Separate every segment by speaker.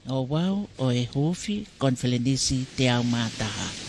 Speaker 1: Ouau o e Huufi Konifelenisi te au mātaha.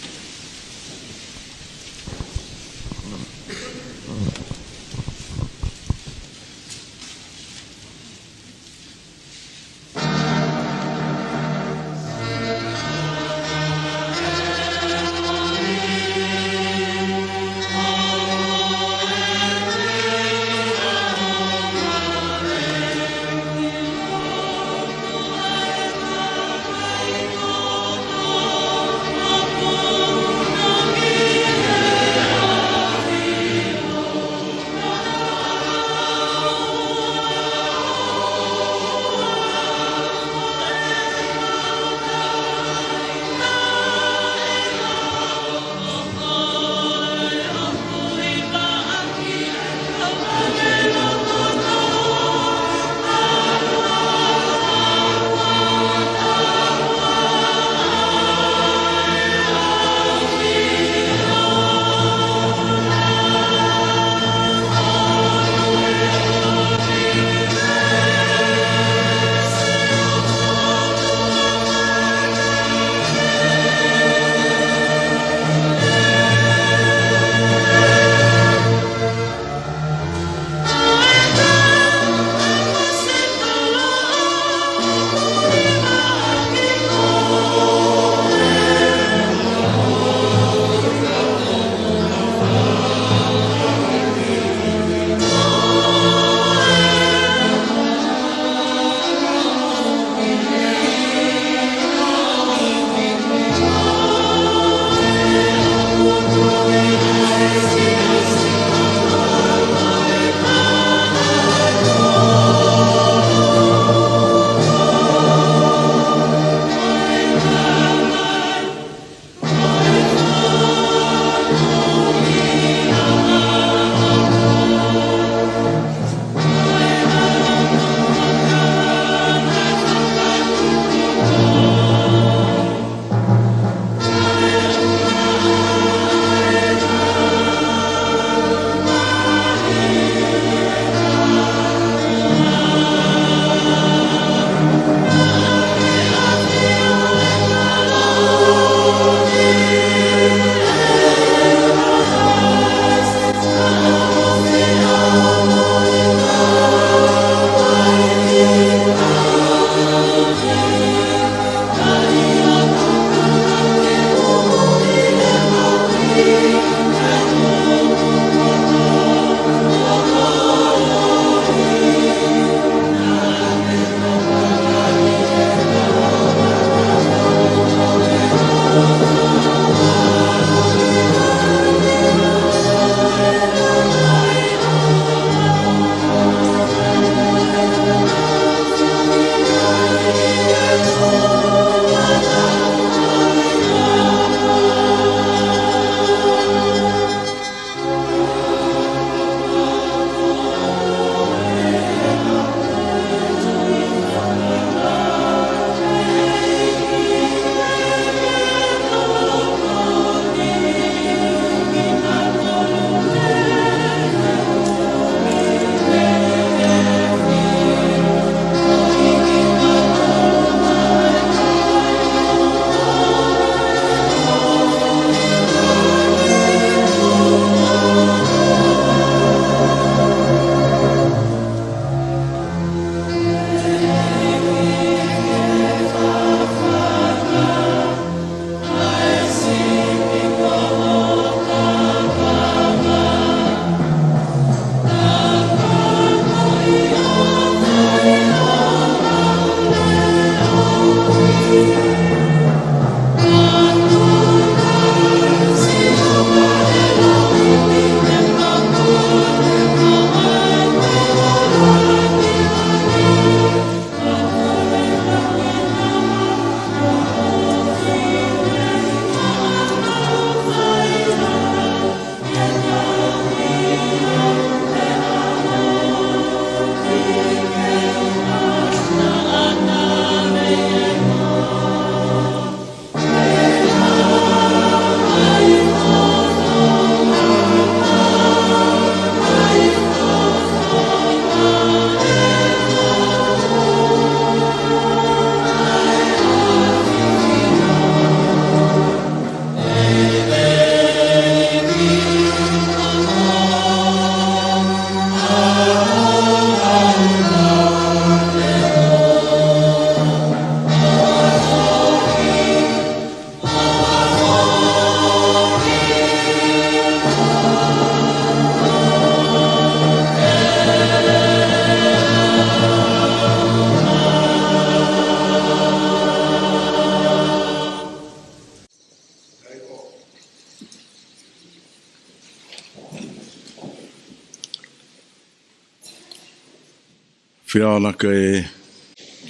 Speaker 2: Fiona ke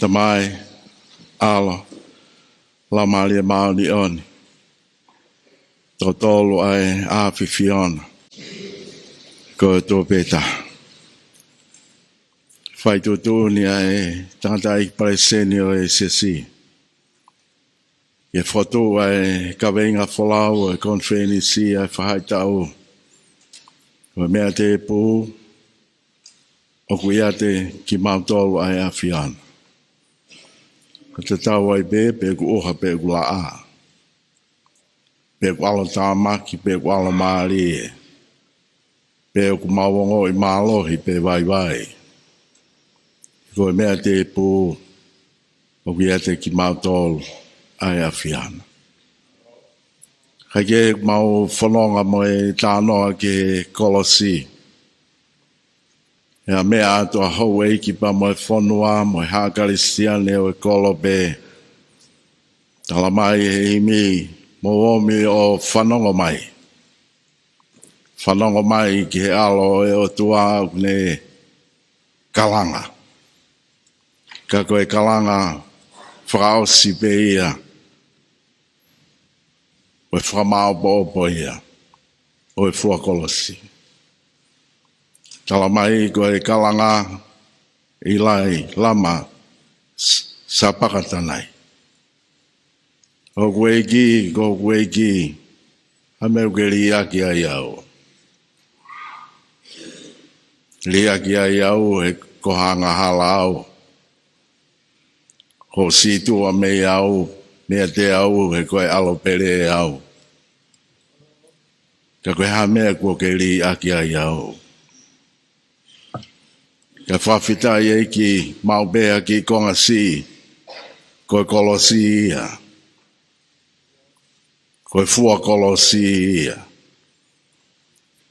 Speaker 2: tamai ala la malia mauni oni. Totolo ai afi Fiona. Ko to peta. Fai tu ni ai tanta I Palesiteni o Siasi. Ye foto ai kavenga folau e Konifelenisi ai whahaitau. O mea te pū o kuiate ki mautolu ai a Fiona. Ko te tau ai pe ku oha pe ku la a. Pe ku alo tāmaki, pe ku alo maari e. Pe ku mawongo I mālohi pe vai. Ko mea te pū o kuiate ki mautolu ai a Fiona. Hake mau whanonga mo e tānoa ke kolosi. Ea mea atua hau eiki pa mo e whanua, mo e Hakarisiane o e kolope. Tala mai e imi, mo omi o whanonga mai. Whanonga mai ki he alo e o tua ne kalanga. Ka koe kalanga whakaosi pe ia. O e whamao po ia. O e fuakolosi. Tala mai ko e kalanga I lai lama sa pakatanai. O kueki, a meu ke liaki ai au. Liaki ai au e kohanga hala au. Ko situ a mei au, mea te au e koe alo pere au. Ka koe ha mea ko ke liaki ai au. Ka whawhitai e ki maubea ki konga si, koe kolosi ia. Koe fua kolosi ia.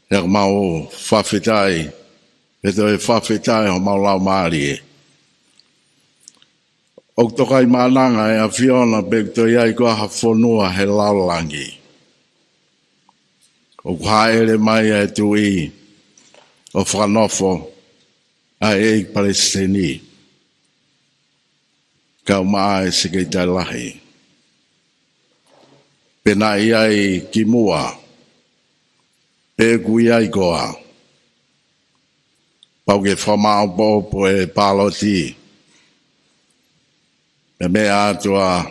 Speaker 2: Ea mau whawhitai, e toi whawhitai ho mau lau maari e. O tokai mananga e a Fiona pe toi ai koa ha whanua he laulangi. O haere mai e tui, o Fakanofo, a e Palesiteni. Kau maa e sike tai lahi. Pena ai ki mua. Pe kui ai koa. Pau ke whamao po e paloti. E me atua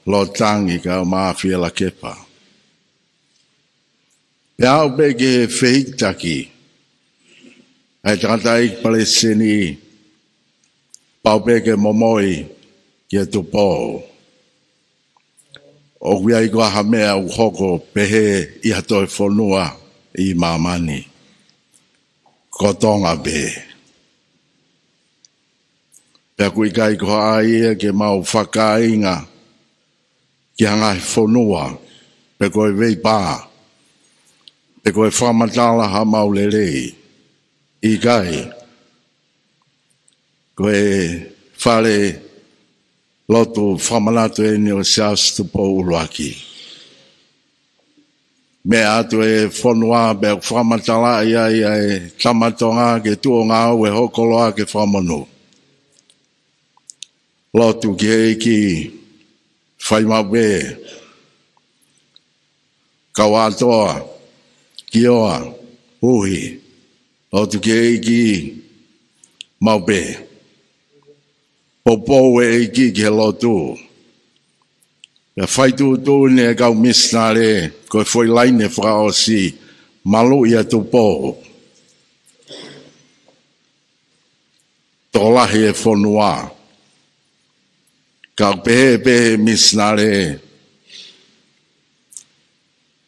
Speaker 2: lotangi kau maa whiela kepa. Pe au pe ke whitaki. Ai takatai Palesiteni. Pau pe ke Moimoi ki Tupou. O kui ai koa hamea u hoko pehe I hatoi whanua I mamani. Ko Tonga be. Pea kui kai koa ai ke mau whakainga ki hangai whanua. Pe koe vei pā. Pe koe whamatala ha mau lerei. I kai. Koe whare Lotu Fakamanatu ene o Siasi Tupou uluaki. Me atu e whanua be whamatala ia e tamatonga ke tuonga au e hokoloa ke whamanu. Lotu ki eiki whaimawe. Kawatoa, kioa, Huufi. Lotu ki eiki maupe. Popo e eiki ki he Lotu. Ia whaitu ne kau misnare, koe foi laine whakaosi, malu ia Tupou. Tolahi e whanua. Kau pehe misnare,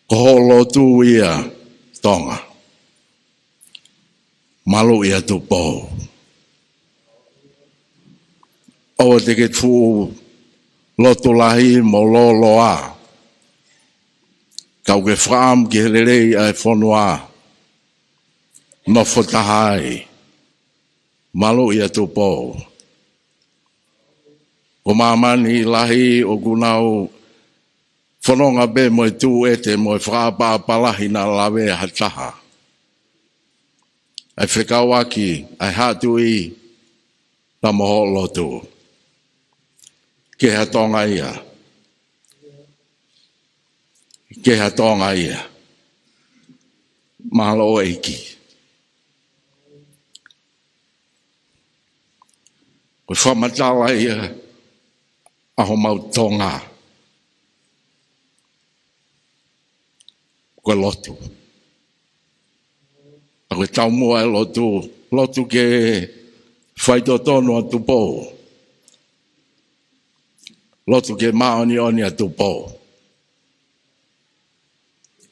Speaker 2: koho Lotu ia Tonga. Malo ia Tupou. O te ke fu Lotu lahi mo loa. Kau ke whaam ki hererei ai whanua. No whatahai. Malo ia Tupou. O mamani lahi o gunau whanonga be mo tu ete mo whaapa palahi na lawe hataha. Ai whekawaki, ai hatui ta moho Lotu. Ke ha tonga ia. Ke ha tonga ia. Mahalo o eiki. Ko whamatala ia aho mau tonga. Ko Lotu. Ako tau mua e Lotu. Lotu ke whaitotono a Tupou. Lotu ke maoni oni a Tupou.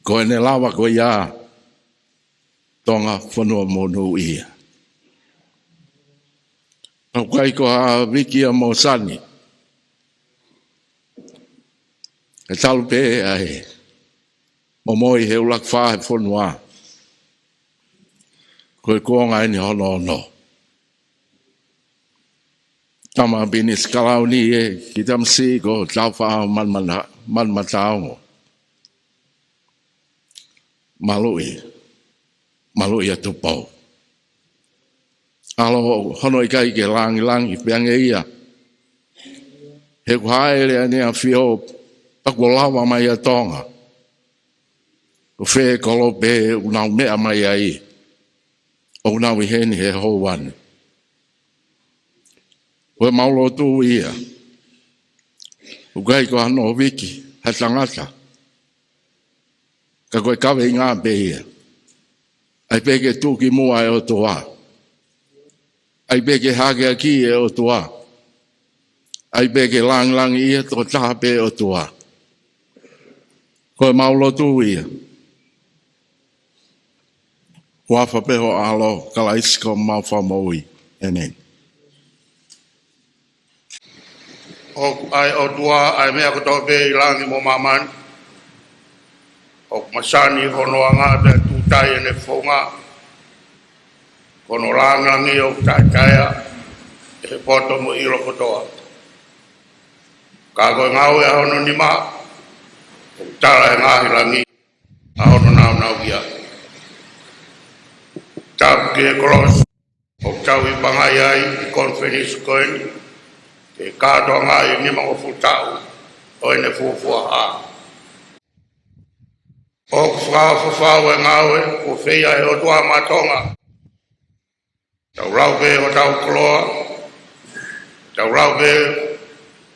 Speaker 2: Ko ene lawa ko ia tonga whanua monu ia. Au kai ko ha wiki a Mosani. E talupe ai Moimoi he ulak whahe whanua. Ko e kuonga eni hono. Tama bini skalau ni e ki tamsi ko tau wha man matao. Malui a Tupou. Alo hono i kai ke langi piange ia. He kuhaere ane a whio pakulawa mai a Tonga. Ko whee kolo pe unau mea mai ai. O unau i heni he houane. Koe maulo tu ia. Ukai ko hano wiki, ha tangata. Ka koe kawe i ngā pe ia. Ai peke tuki mua e o toa. Ai peke hake aki e o toa. Ai peke lang ia to tape o toa. Koe maulo tu ia. Wafa peho alo kalaisko mau whamoi. Amen.
Speaker 3: Ai o tua ai mea koto be langi mo maman. O masani hono anga be tutai ene fonga. Kono langi o taikaya e poto mo ilo kotoa. Kako ngau e hono ni ma. O tala e ngahi langi. A hono nau ia. Tap ki e kolos. O tau i Pangai ai i Konifelenisi koeni. E kātoa ngai ni mga futau o ene fufua ha. O whawhawhau e ngawe o whia e o tua matonga. Tau raupe o tau koloa. Tau raupe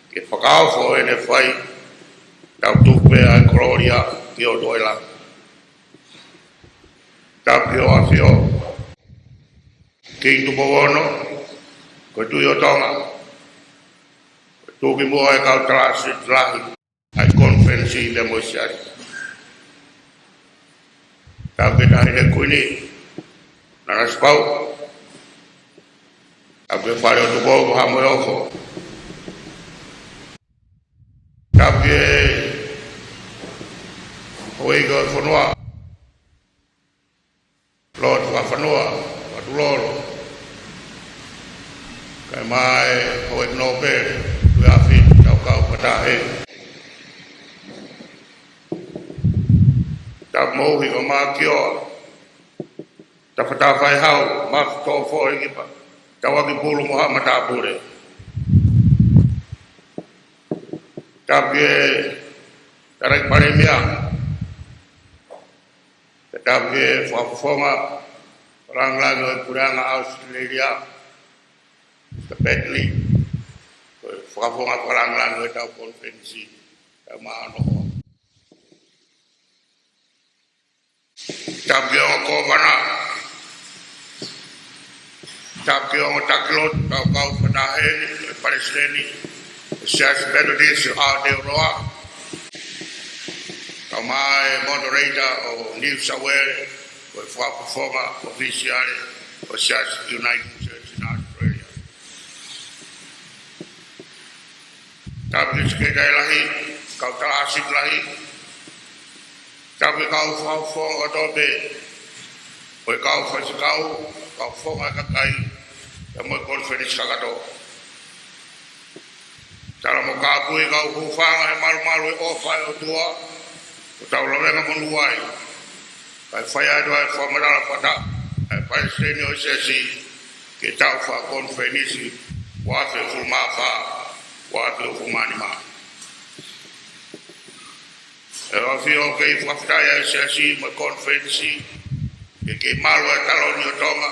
Speaker 3: ke whakaofo ene whai. Tau tupe a koloria ki o doila. Tau ki o Afio. Ki Tupou ono. Ko tui o Tonga. Tuki mua e kau talasi telahi. Ai konferensi le mo Siasi. Tau ke tahi le kuini. Nana spau. Tau ke whare o Tupou hamo e ofo. Tau ke hoiga o whanua. Lotu a whanua. Watu loro. Kai mai hoi no pere. Huufi kau patahe. Ta mohi o mā kioa. Ta patawhai hau, mā tō fōi kipa. Ta waki pulu moha mata pure. Ta pie tarai pare mea. Ta pie whafonga ranglango e puranga Australia. Ta Bentley. Whakafonga wharangarango e tau konferensi tau maanoho. Tapi o kovana. Tapi o takilot tau kau whanaheni e Palesiteni. Siasi Benedisi Aotearoa. Tau mai moderator o New South Wales. Koe whakafonga ofisiale o Siasi United Church in Australia. Tapi sekejap lagi, kau terasik lagi. Tapi kau fong atau be, kau fasik kau fong agak kai, yang mau konferensi kagado. Cara mau kabui kau hufang, malu-malu ofai otua, utau lawengan menuai. Kai faya doa formadala pada, Palesiteni o Siasi, kita fa konferensi, wafe fumafa, wafe fumanima. Ene Afio Tupou Siasi ma konferensi ke malu taloni o Tonga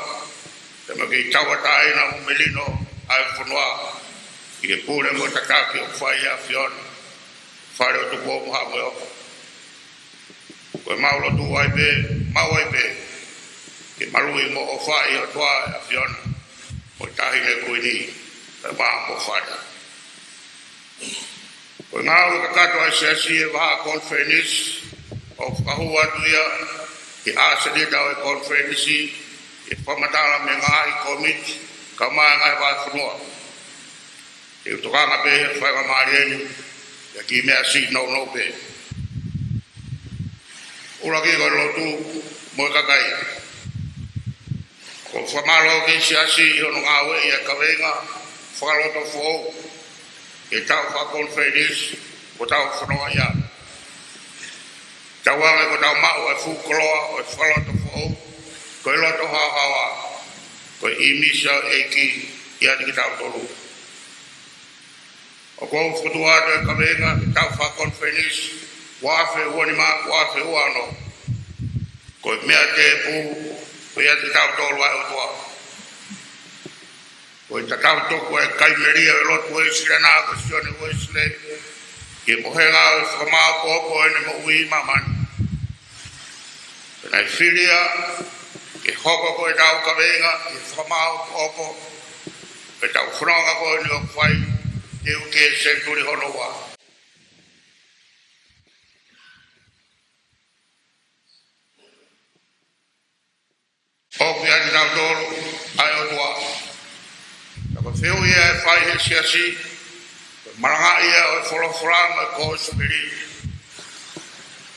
Speaker 3: te ma ke tawatai na melino ai funua ke pure mo takaki o faya Fiona Falelotu ko mo ha mo ko Lotu ai be ke malu mo o faya o toa Fiona mo tahi le ko ni te ba mo faya ko ngau kakato ai Siasi e va konferensi o kahua tuia ke asa dia dawe konferensi e pamatala me ngai komit kama ngai va funua e tukanga be Fakamanatu ya ki me asi no be ora ke Lotu mo kakai ko famalo ke Siasi no ngawe ya kawenga Falelotu fo e tau fa konferensi ko tau funua ya tawang ko tau mau e fuklo o Falelotu fo ko Lotu hawa ko imisa eki ya di tau tolu o ko futua de kavenga tau fa konferensi wafe wonima wafe wano ko mea te pu ko ya di tau tolu ai o ko tau toko e kaimeria e Lotu Uesiliana ko sione Uesiliana ke mohenga fama ko ene mo ui maman na filia ke hoko ko tau kavenga ke fama ko ke tau fronga ko ni o fai ke o ke senturi hono wa o ke ani tau dolo ai o tua ko feu ia fai he Siasi maranga ia o foloframa ko spiri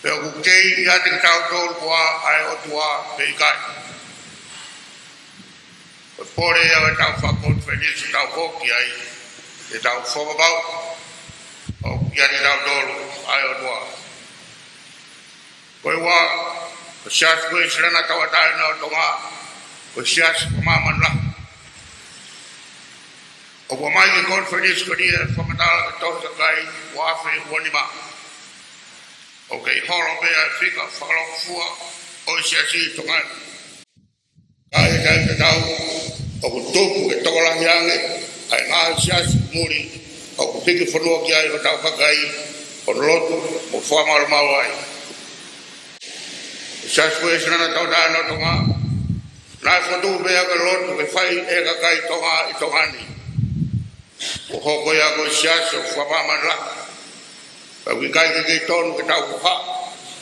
Speaker 3: pe o kei ia te tau tol ko ai o tua pe kai o pore ia tau fa konferensi tau ko ki ai te tau fo about o ia te tau tol ai o tua ko wa ko Siasi ko Uesiliana tawatai na Tonga ko Siasi ko maman lah o mai ke konferensi ko dia famatala to kai wafe wonima okay holo be fika falo fua o Siasi Tonga ai kai tau o topu ke tola yange ai na Siasi muri o fiki fonua ki ai o tau Pangai o Lotu o famal mawai Siasi Uesiliana tau da no Tonga na fotu be ke Lotu ke fai e ka kai Tonga I Tongani o hoko ya ko Siasi o Fakamanatu pa wikai ke tonu ke tau ha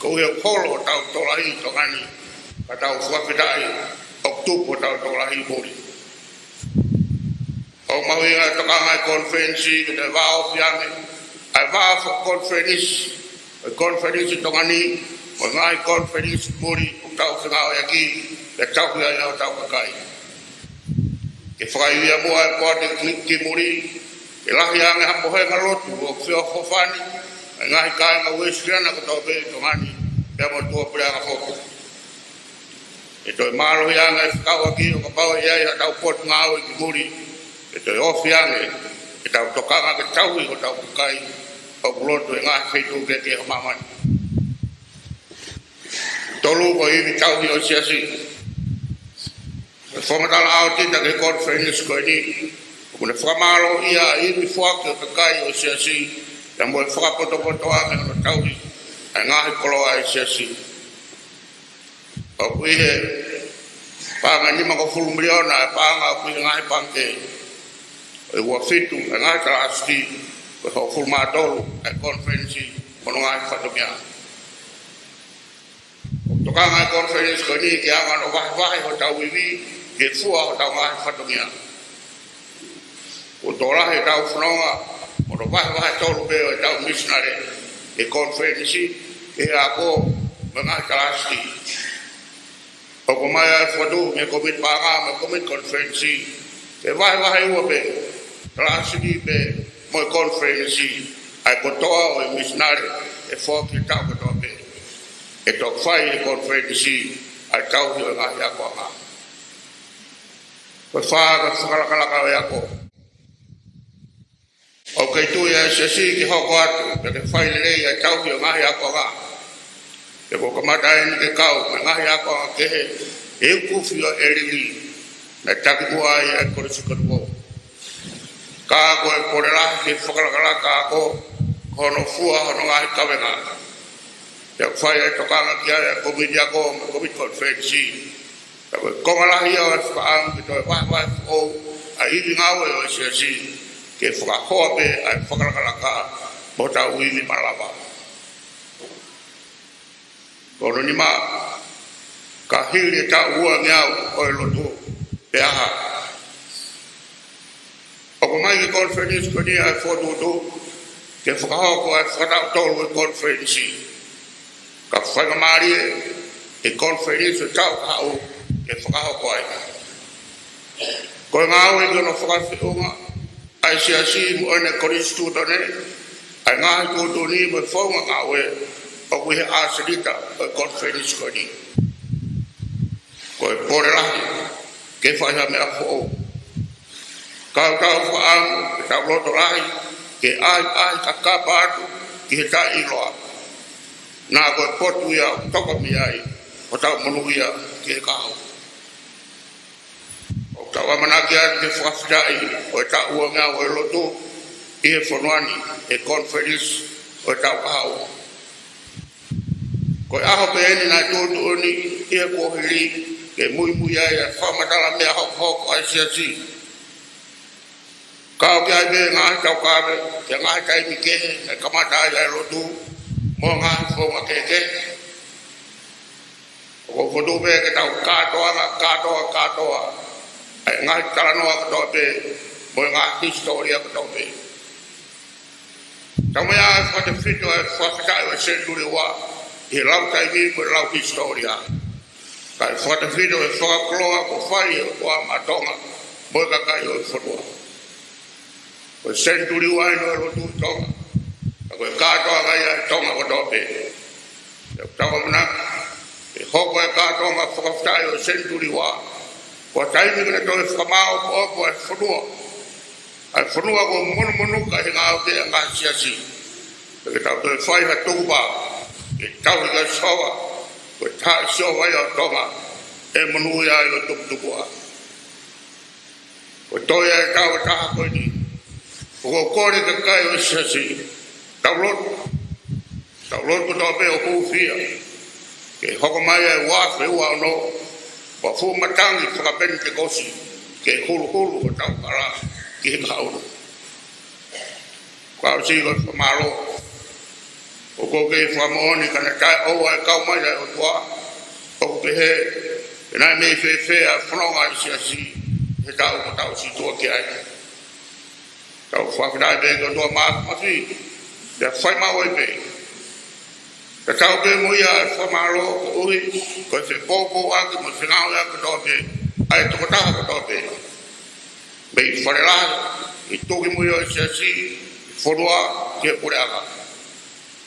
Speaker 3: ko ia polo tau tolai Tongani ka tau fuapidai Oktober tau tolai mori o mawinga tokanga konferensi ke vao fiange ai vao konferensi Tongani o ngai konferensi mori tau ngao yaki ke tau ya tau kai ke fai ia boa ko de mori Elah yang hambo he Lotu o fio fofani ngai kai nga Uesiliana ko tobe Tongani ya mo to prea ka foko ito malo yang ka ki ko pa ya tau pot ngau ki muri ito o fiange ito tokanga ke tau ko tau kai o Lotu ngai fitu ke maman tolu ko I tau o Siasi famatala auti ta ke konferensi ko ni kuna famalo ia I fuak ke kai o Siasi yang boleh faka poto-poto amen o tau ngahi kolo ai Siasi o kuihe panga ni mako fulu miliona panga kuihe ngahi pangke o ua fitu ngahi talasti ko fulu matolu konferensi kono ngahi fatomia o toka ngahi konferensi ko ni ke angan o vahi o tau iwi ke fua tau ngai fatomia o tola he tau whanonga o no wahe tolu beo e tau missionary e conference e a ko mga kalasi o ko mai a whatu me komit panga me komit conference e wahe ua be kalasi be mo conference ai ko toa o e missionary e fo ki tau ko toa be e tok fai e conference ai tau hi o ngai a ko nga ko wha whakalaka e a ko o kei tu e Siasi ki hoko atu, pe ke whai lelei a tau ki o ngahi ako ngā. Te ko kamata e ni ke kau, me ngahi ako ngā kehe, e kuwhi o erili, me taki mua i e kore sikaruo. Ka ako e kore lahi ki whakalakalaka ako, hono fua hono ngahi kawenga. Te whai e tokanga ki ai e komiti ako, me komiti konferensi. Te ko konga lahi o e whaang, ki to e wahi o, a hiwi ngawe o e Siasi. Ke whakahoa pe ai whakalakalaka mo tau uimi malama. Kono ni ma, ka hiri tau ua ngiau o e Lotu pe aha. O ko mai ki conference ko ni ai whotutu, ke whakahoa ko ai whakatau tolu e conference. Ka whakamari e conference o tau hau ke whakahoa ko ai. Ko ngau e kono whakawhiunga, ai Siasi mo ene koristu tone ai ngahi kutu ni me whaunga ngawe o kuhe aserita o conference ko ni ko e pore lahi ke whaiha mea whao kau whaang ke tau loto lahi ke ai kakapa atu ki he ta iloa nā ko e potu ia toka mi ai o tau monu ia ki he kaho tau amanaki ati te whakawhitai o e tau ua ngā o e Lotu i e whanuani e conference o e tau kahau. Ko e aho pe eni nai tōtu oni i e kōhiri ke mui ai a whamatala mea hoko ai Siasi. Kao ki ai be ngāhi tau kāwe ke ngāhi taimi kehe e kamata ai ai Lotu mo ngāhi whaunga keke. Ko whotu be ke tau kātoa ngai talanoa ka tope mo ngai historia ka tope tamaya fa te fito e fa ta e senduri wa e lau tai mi ko lau historia ka fa te fito e fa kloa ko fai o amatonga mo ka kai o fotua ko senduri wa no lo tu tonga ko ka to ga ya tonga ko tope tawa mana e hoko e ka tonga fa ta e senduri wa ko tai mi na to whamao po e whanua. Ai whanua ko monu ka he ngāo te ngā Siasi. Ke tau te whaiha tūpa, ke tau i ka soa, ko tā soa i o tonga, e monu ia i o tupua. Ko toia e tau e taha koe ni. Ko kore ka kai o Siasi, tau lotu tau pe o Huufi. Ke hoko mai e wafe ua no, wa fu matangi whakapeni te kosi ke hulu o tau kara ki he kauru. Kau si ko whamaro o ko ke whamohoni kana kai oa e kau mai o tua o ke he e nai mei whewhe a whanonga i Siasi he tau si tua ki ai. Tau whawhirai be ko tua mafi te whaimau e pe. Ka tau pe mo ia whamaro ko uhi, ko se popo aki mo whinau ia katope, ai tokotaha katope. Mei wharelaha, i toki mo ia Siasi, i whorua ki e pureaka.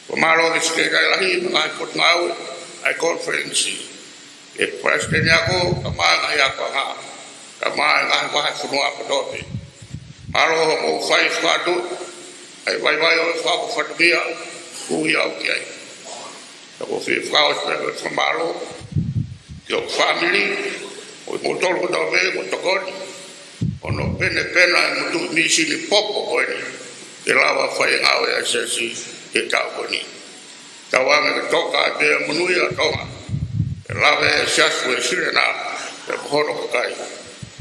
Speaker 3: Ko maro ke skekai lahi, mga kot ngau, ai conference. E Palesiteni ako, ka maa ngahi ako ngā, ka maa ngahi wahi whanua katope. Maro mo whai whatu, ai vai o whako whatumia, hui au ki ai. Ko fi frau spero famalo que o family o motor ko dove ko tokoni ono pene mo tu misi ni popo ko ni e lava fai ngau ya Siasi e tau ko ni tawa me toka be munuia tonga e lava e Siasi Uesiliana e hono ko kai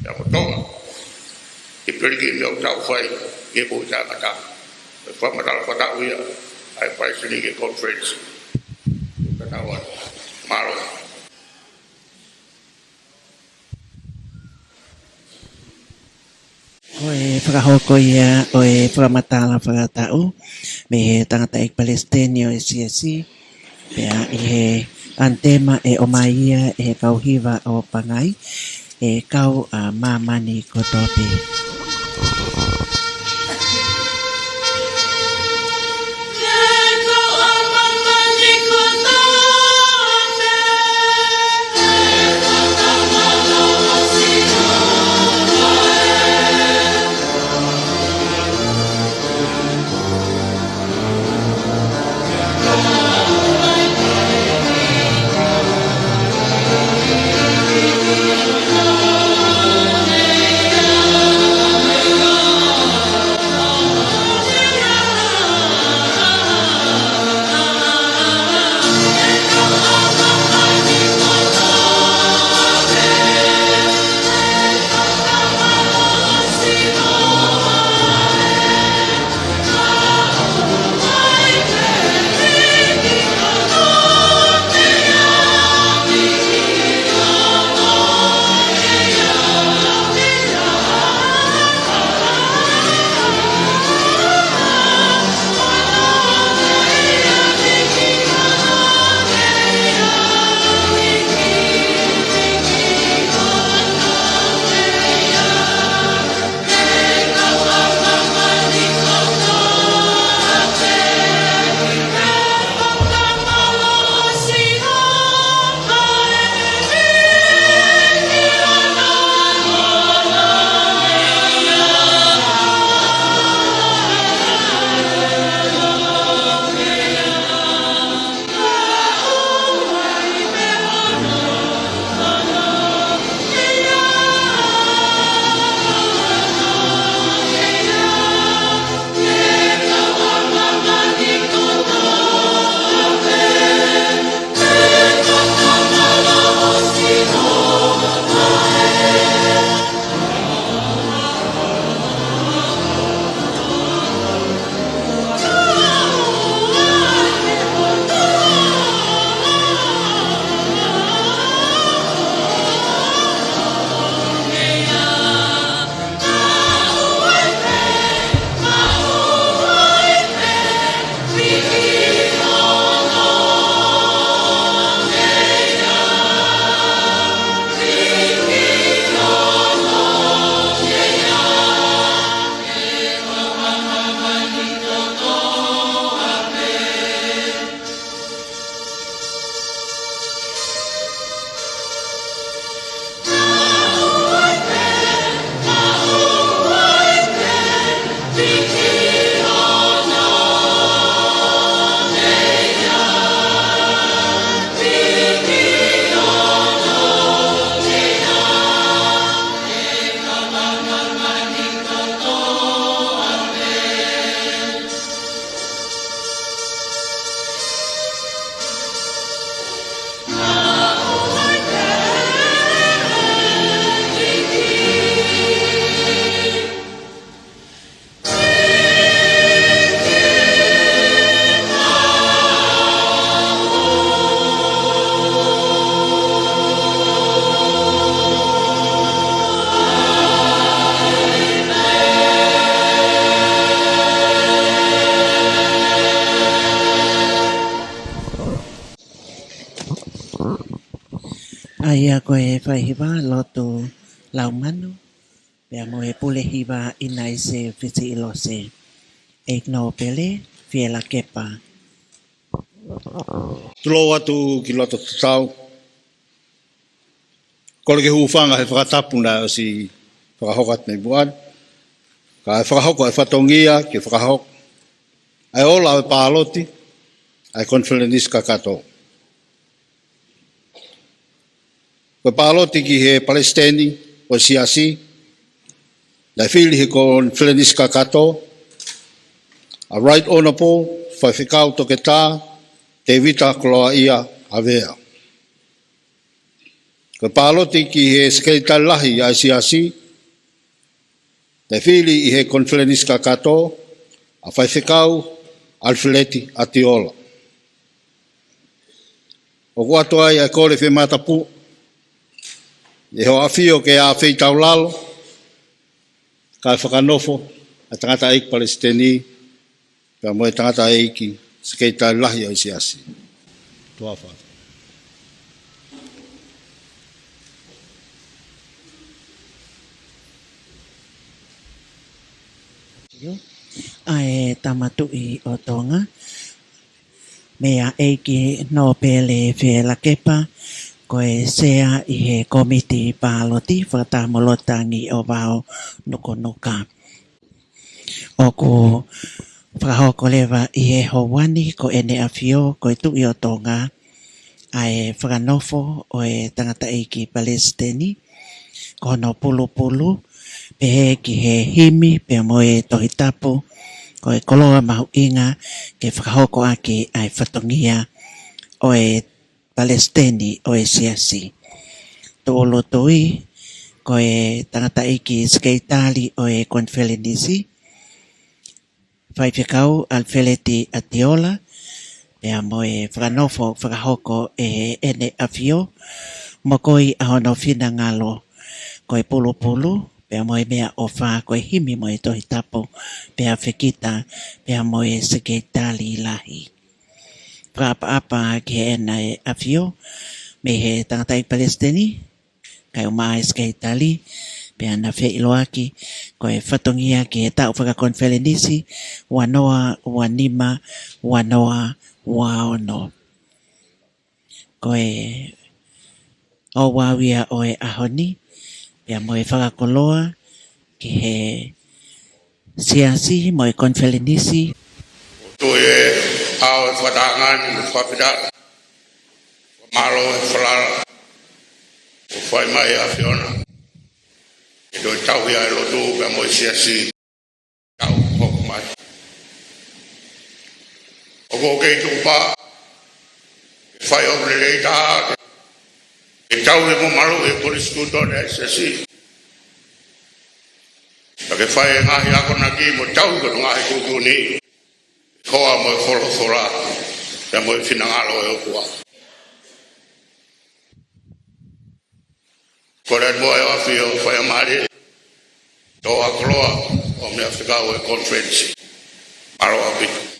Speaker 3: ya mo tonga e pergi me tau fai e bo ta kata e fa matala kata uia ai Palesiteni ke conference Malo.
Speaker 1: Oe whakahoko ia o e whakamatala whakatau me he tangata e Palesiteni o e Siasi pea i he antema e o mai ia e he kauhiwa o Pangai e kau a mamani kotopi. Aia koe whaihiwa lotu laumanu pea mo e pule hiwa ina i se whiti ilo se e no pele fiela kepa.
Speaker 3: Tulo atu ki loto tau. Kore ke hufanga he whakatapuna o si whakahokat nei buad. Ka e whakahoko e whatongia ke whakahok. Ai ola e pāloti, ai Konifelenisi kakato. Ko pāloti ki he Palesiteni o Siasi. Lai whili he Konifelenisi kakato. A right honorable whaiwhikau toke tā, te vita koloa ia avea. Ko pāloti ki he skeitai lahi ai Siasi. Lai whili i he Konifelenisi kakato, a whaiwhikau alfileti atiola. O kuato ai a kore whi matapu, e ho afio ke a whi tau lalo,
Speaker 4: Kai Fakanofo, a tangata aiki Palesiteni, ka moe tangata aiki, sekei tai lahi o Siasi. Tua wha.
Speaker 1: Ai tamatu I o Tonga. Mea eiki no pele whiela kepa, koe sea I he komiti pāloti, whakatamolotangi o Ouau nukunuka. Oku whakahoko lewa I he howani ko Ene Afio koe tui o Tonga, ai whakanofo o e tangata eiki Palesiteni, ko no pulu pulu, pehe ki he himi, pe moe tohitapu, ko e koloa mahu inga, ke whakahoko aki ai whatongia o e Palesiteni o e Siasi. Tō Lotu ko e tangata eiki skeitali o e Konifelenisi, whaiwhikau alwheleti atiola, pea moe whakanofo whakahoko e Ene Afio, mokoi a hono whina ngalo, koe pulu pulu, pea moe mea o wha koe himi moe tohi tapo, pea whekita, pea moe skeitali lahi. Whaapa ki he Ene Afio, me he tangatai Palesiteni, kai o mai skeitali, pea na whe iloaki, koe whatongia ki he tau Konifelenisi, wanoa, wanima, wanoa, waono. Koe Ouau ia o e ahoni, pea moe whakakoloa ki he Siasi, moe Konifelenisi.
Speaker 3: Tu e au e whatangan, whapida, malo e whalala, o whai mai a whiona. E doi tau ia e Lotu, pea moe Siasi, tau hoku mai. O ko kei tupa, e whai o rei taha, e tau e mo malo e poliskuto ne Siasi. Ke whai e ngahi ako na ki mo tau ko ngahi kutuni. Koa mo e kolo thora, pea mo e whinangalo e okua. Kore mo e awhio whai a maari, tō akoloa o mea whikau e conference. Maro apitu.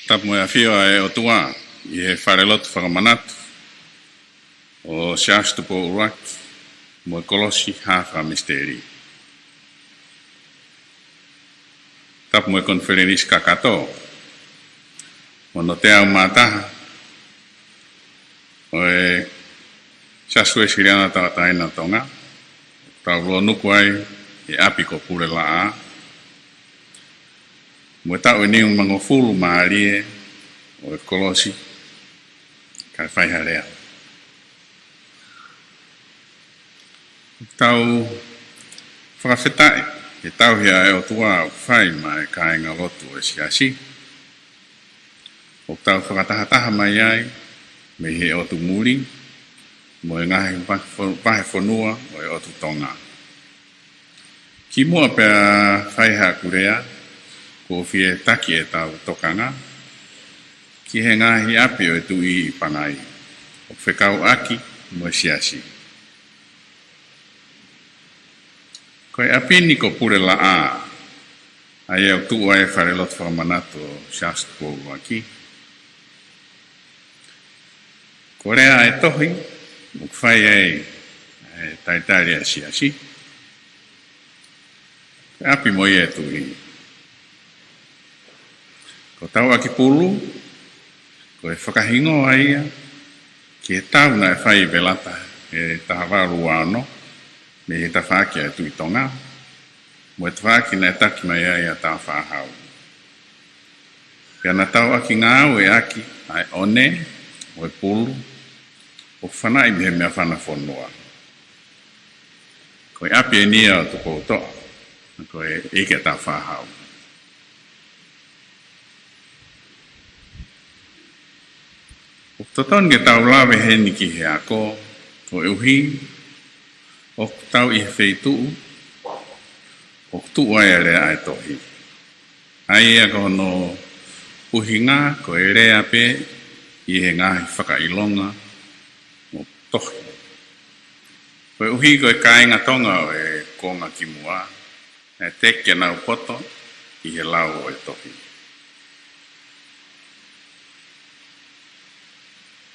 Speaker 5: Tapu Moe Afio e o tua I he Falelotu Fakamanatu o Siasi Tupou uruaki mo e kolosi hafa misteri. Tapu Moe Konifelenisi kakato mo no te au mātaha o e Siasi Uesiliana taina Tonga tau roa nuku ai e api ko pure laa mo tau e niu mangofulu maalie o e kolosi kai whai harea. Tau whakawhetai e tau hea e o tua o whai mai kāinga Lotu e Siasi. O tau whakatahataha mai ai me he o tu muri mo e ngahi wahe whanua o e o tu Tonga. Ki mua pēr whai hea kurea ko fie taki e tau tokanga, ki he ngahi api o e tui I Pangai, o whekau aki mo e Siasi. Koe apini ko pure la a, ai au tua e Falelotu Fakamanatu o Siasi Tupou aki. Korea e tohi, o whai e taitari a Siasi. Api mo I e tui. Ko tau aki pulu, ko e whakahingo aia, ki e tau na e whai velata e tahawaru ano, me he tawhaki e tui Tonga, mo e tawhaki na e taki mai aia tā whahau. Pea na tau aki ngāu e aki, ai one, o e pulu, o whanai me he mea whana whanua. Ko e api e nia o tupo toa, ko e ike tā whahau. O toton ke tau lawe he ni ki he ako, o e uhi, O tau I wheitu, o tu ai rea ai tohi. Ai a kono uhinga ko e rea pe I he ngahi whakailonga o tohi. Koe uhi koe kāinga tonga o e konga ki mua, e teke nau poto I he lau o e tohi.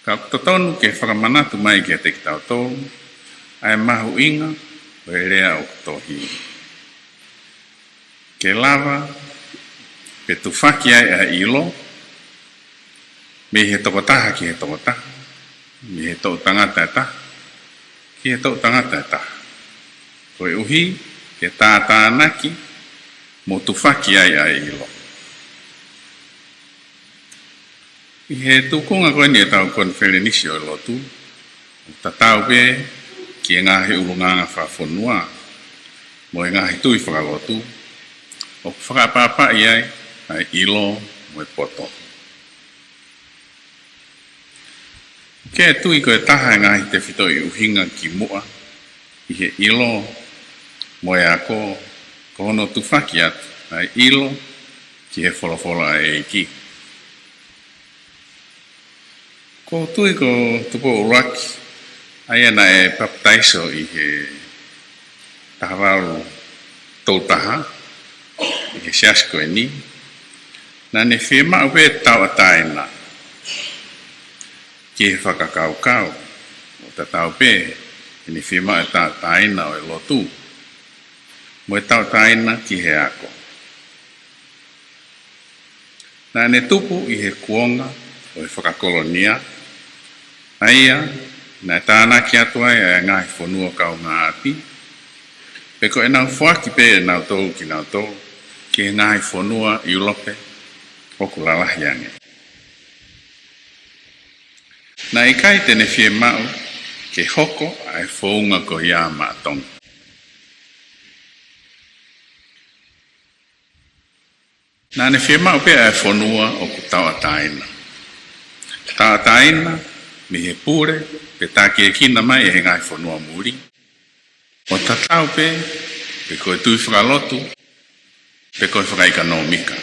Speaker 5: Ka totonu ke whakamanatu mai ki a te kitau tōu, ai mahu inga o e rea o tohi. Ke lava, pe tufaki ai a ilo, me he tokotaha ki he tokotaha, me he tau tangata e taha, ki he tau tangata e taha. Koe uhi, ke tātānaki, mo tufaki ai a ilo. I he tukunga koe ni e tau Konifelenisi o Lotu, ta tau pe ki e ngahi urunganga whawhonua, mo e ngahi tui whakalotu, o whakapapa I ai, ai ilo mo e poto. Ke tui koe taha e ngahi te whito I uhinga ki mua, I he ilo mo e ako, ko hono tufaki atu, ai ilo ki he wholofola e iki. Ko tui ko Tupou uraki, ai ana e baptaiso I he tahararu tautaha, I he Siasi koe ni, na ne whima upe tau ataina, ki he whakakaukau, o ta tau pe, ni whima e tau ataina o e Lotu, mo e tau ataina ki he ako. Na ne tupu I he kuonga, o e whakakolonia, aia, na e tāna ki atua e ngahi whonua kau ngā api, pe ko e nau whaki pe e nau tōu ki nau tōu, ki he ngahi whonua I ulope, oku lalahi ange. Na I kai tene whie mau, ke hoko ai whounga ko ia maa Tonga. Na ne whie mau pe ai whonua oku tau ataina. Tau ataina, mi he pure, pe tāki e kina mai e he ngai whonua muri. O tatau pe koe tui whakalotu, pe koe whakaika no mika.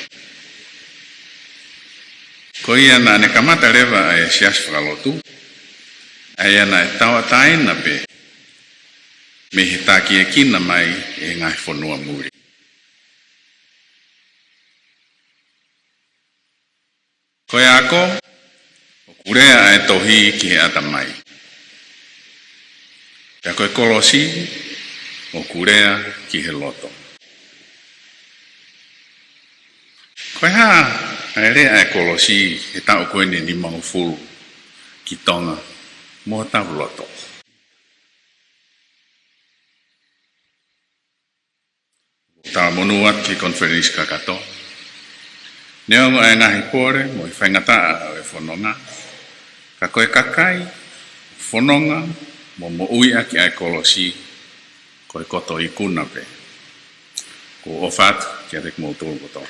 Speaker 5: Ko ia na ne kamata rewa e Siasi Falelotu, ai ana e tau ataina pe, me he tāki e kina mai e ngai whonua muri. Koe ako, o kurea e tohi ki he ata mai. Pea koe kolosi, o kurea ki he loto. Koe ha, ai rea e kolosi e tau koe ni maufuru ki Tonga, mo tau loto. Tau monuat ki Konifelenisi kakato. Neongo e ngahi pore, mo I whaingata e whanonga. Ka koe kakai, whanonga, mo ui aki ai kolosi, koe koto I kuna pe. Ko ofat, kia rek mo tōru koto.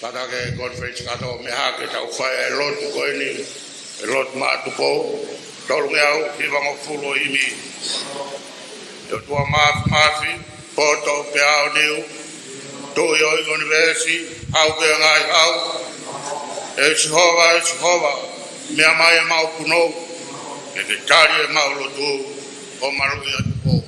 Speaker 3: Kata ke Konifelenisi kato me hake tau whae e Lotu koe ni, e Lotu maa Tupou, tolu me au, hiva mo fulo imi. Yo tua maafi, poto pe au niu, tui o Universi, au ke ngai au, e sihova, mea mai e mau kunou, e te tari e mau Lotu, o maru I Tupou.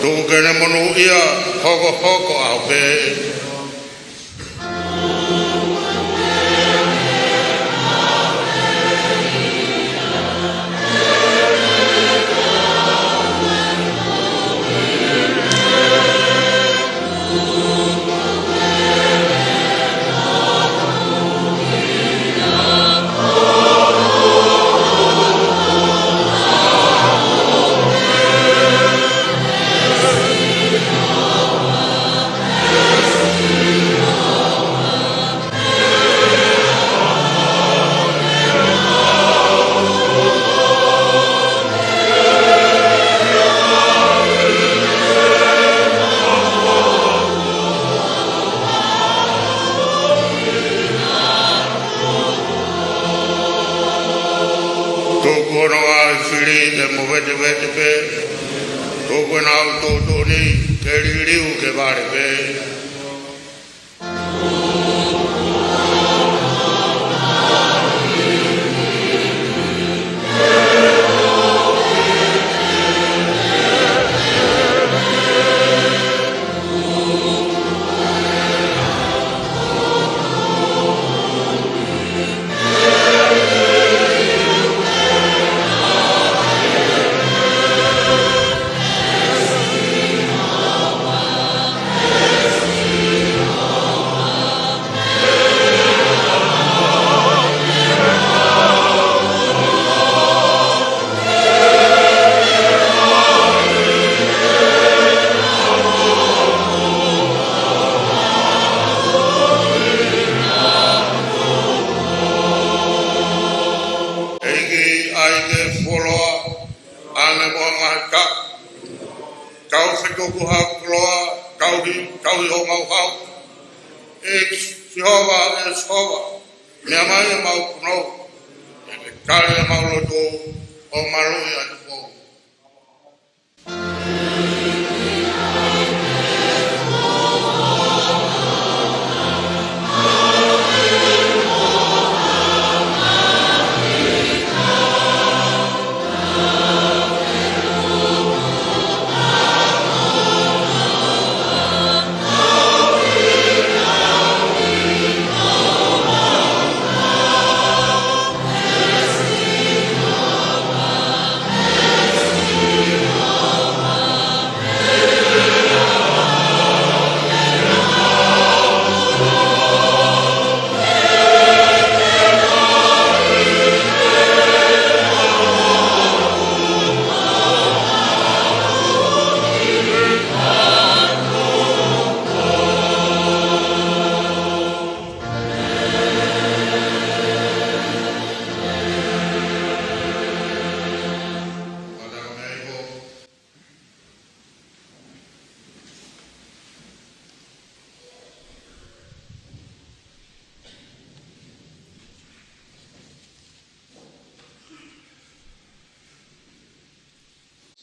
Speaker 3: Tūkene monu ia hoko au pe.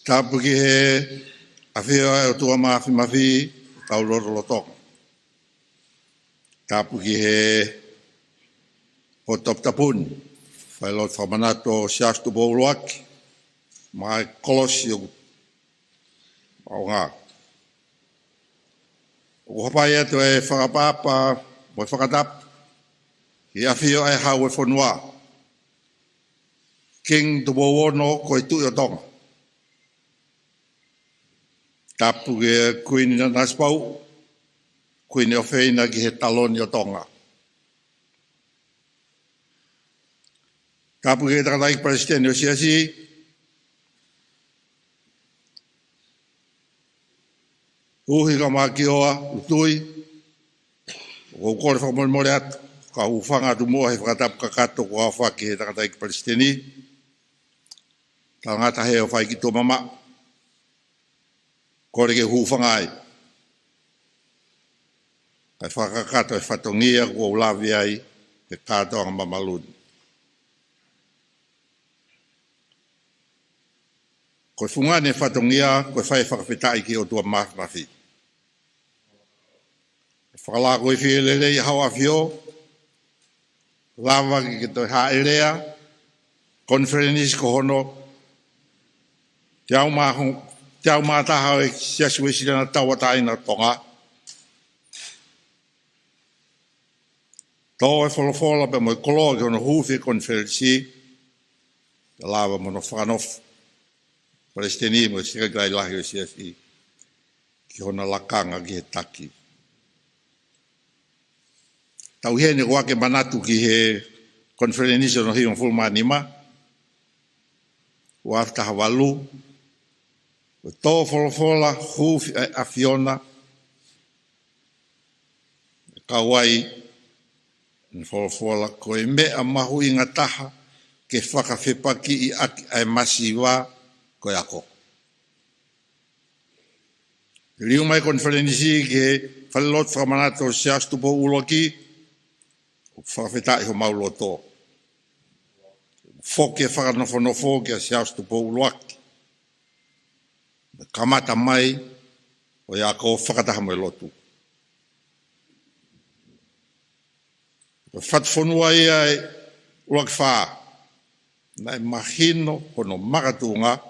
Speaker 4: Tapuki he awhia o tua mafi tau Lotu. Tapuki he o taptapun. Falelotu Fakamanatu Siasi Tupou mai kolosi o ngā. O hapai atu e whakapapa mo whakatap i awhia e hau e whanua. King Tupou hono koe tui o Tonga. Tapu ke kuini na naspau, kuini o feina ki he taloni o Tonga. Tapu ke takatai Palesiteni o Siasi, Huufi ka maki oa, utui, o kore whakamore atu, ka ufanga atu mua he whakatapu kakato ko awhaki he takatai Palesiteni, ka ngata he o whai ki tō mama, kore ke hufangai. Kai whakakato e whatongia kua ulawi ai e kātoanga mamaluni. Koe fungane whatongia koe whai whakawhitai ki o tua mafi. Whakalako e whielele i hau awhio, lawa ki toi haerea, Konifelenisi ko hono, te au mahu te au mātaha e Siasi Uesiliana tauataina Tonga. Tō e wholofola pe mo koloa ki ono Huufi Konifelenisi, te lawa mono Fakanofo, Palesiteni mo sikai lahi o Siasi, ki hona lakanga ki he taki. Tau hene wake manatu ki he Konifelenisi ono hiong fulmanima, wafta hawalu, tō wholofola Huufi Afiona, kawai, wholofola koe mea mahu i ngataha ke whakawhepaki i aki ai masiwa koe ako. Riu mai Konifelenisi ke Falelotu Fakamanatu Siaosi Tupou uloki, whakawhetai ho mauloto. Whoke whakanofo ke Siaosi Tupou uloaki. Kamata mai o ia ko whakataha mai Lotu. Whatwhonua ia e uloaki whaa. Nai mahino hono makatunga.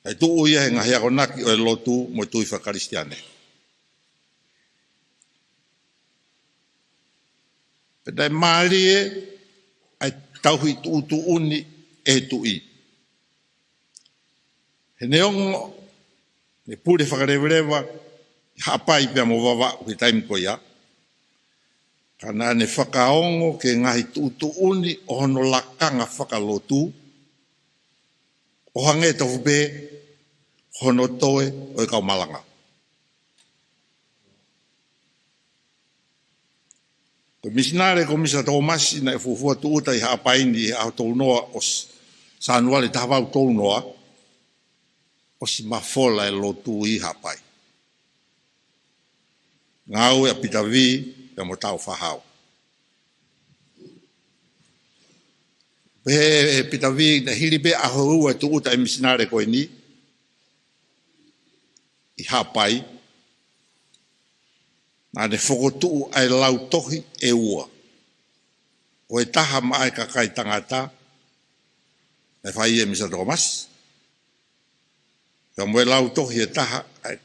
Speaker 4: Hei tuu ia he ngahi ako naki o e Lotu mo tui whakaristiane. Pedai maari e ai tauhi tu uni e tui. He neongo, ne pure whakarewerewa, hapai pia mo wawa hui taimi ko ia. Kana ne whakaongo ke ngahi tuutu uni o hono lakanga Falelotu, o hange tofu be, hono toe o i kau malanga. Ko misinare ko misa tō masi na e fufua tuuta i hapai ni a tō noa o sanuale tahawau tō noa, o si mafola e Lotu i hapai. Ngau e pitavi e mo tau whahau. Pe pitavi na hiribe a houa tu uta e misinare koe ni, i hapai, na ne whokotuu ai lau tohi e ua. O e taha mai kakai tangata, e whai e misa Thomas, ka moe lau tohi e taha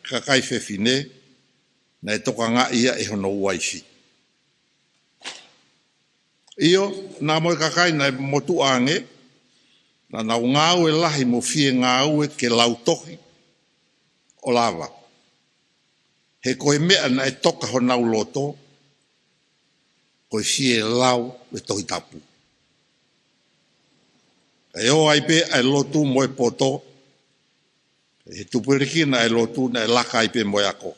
Speaker 4: kakai whewhine, na e toka ngā ia e hono uaifi. Io, nā moe kakai na e motu ange, na nau ngāu e lahi mo fie ngāu e ke lau tohi o lava. He koe mea na e toka honau loto, koe fie lau e tohi tapu. E o ai pe ai Lotu moe poto, he tupuriki na e Lotu na e laka ai pe moe ako.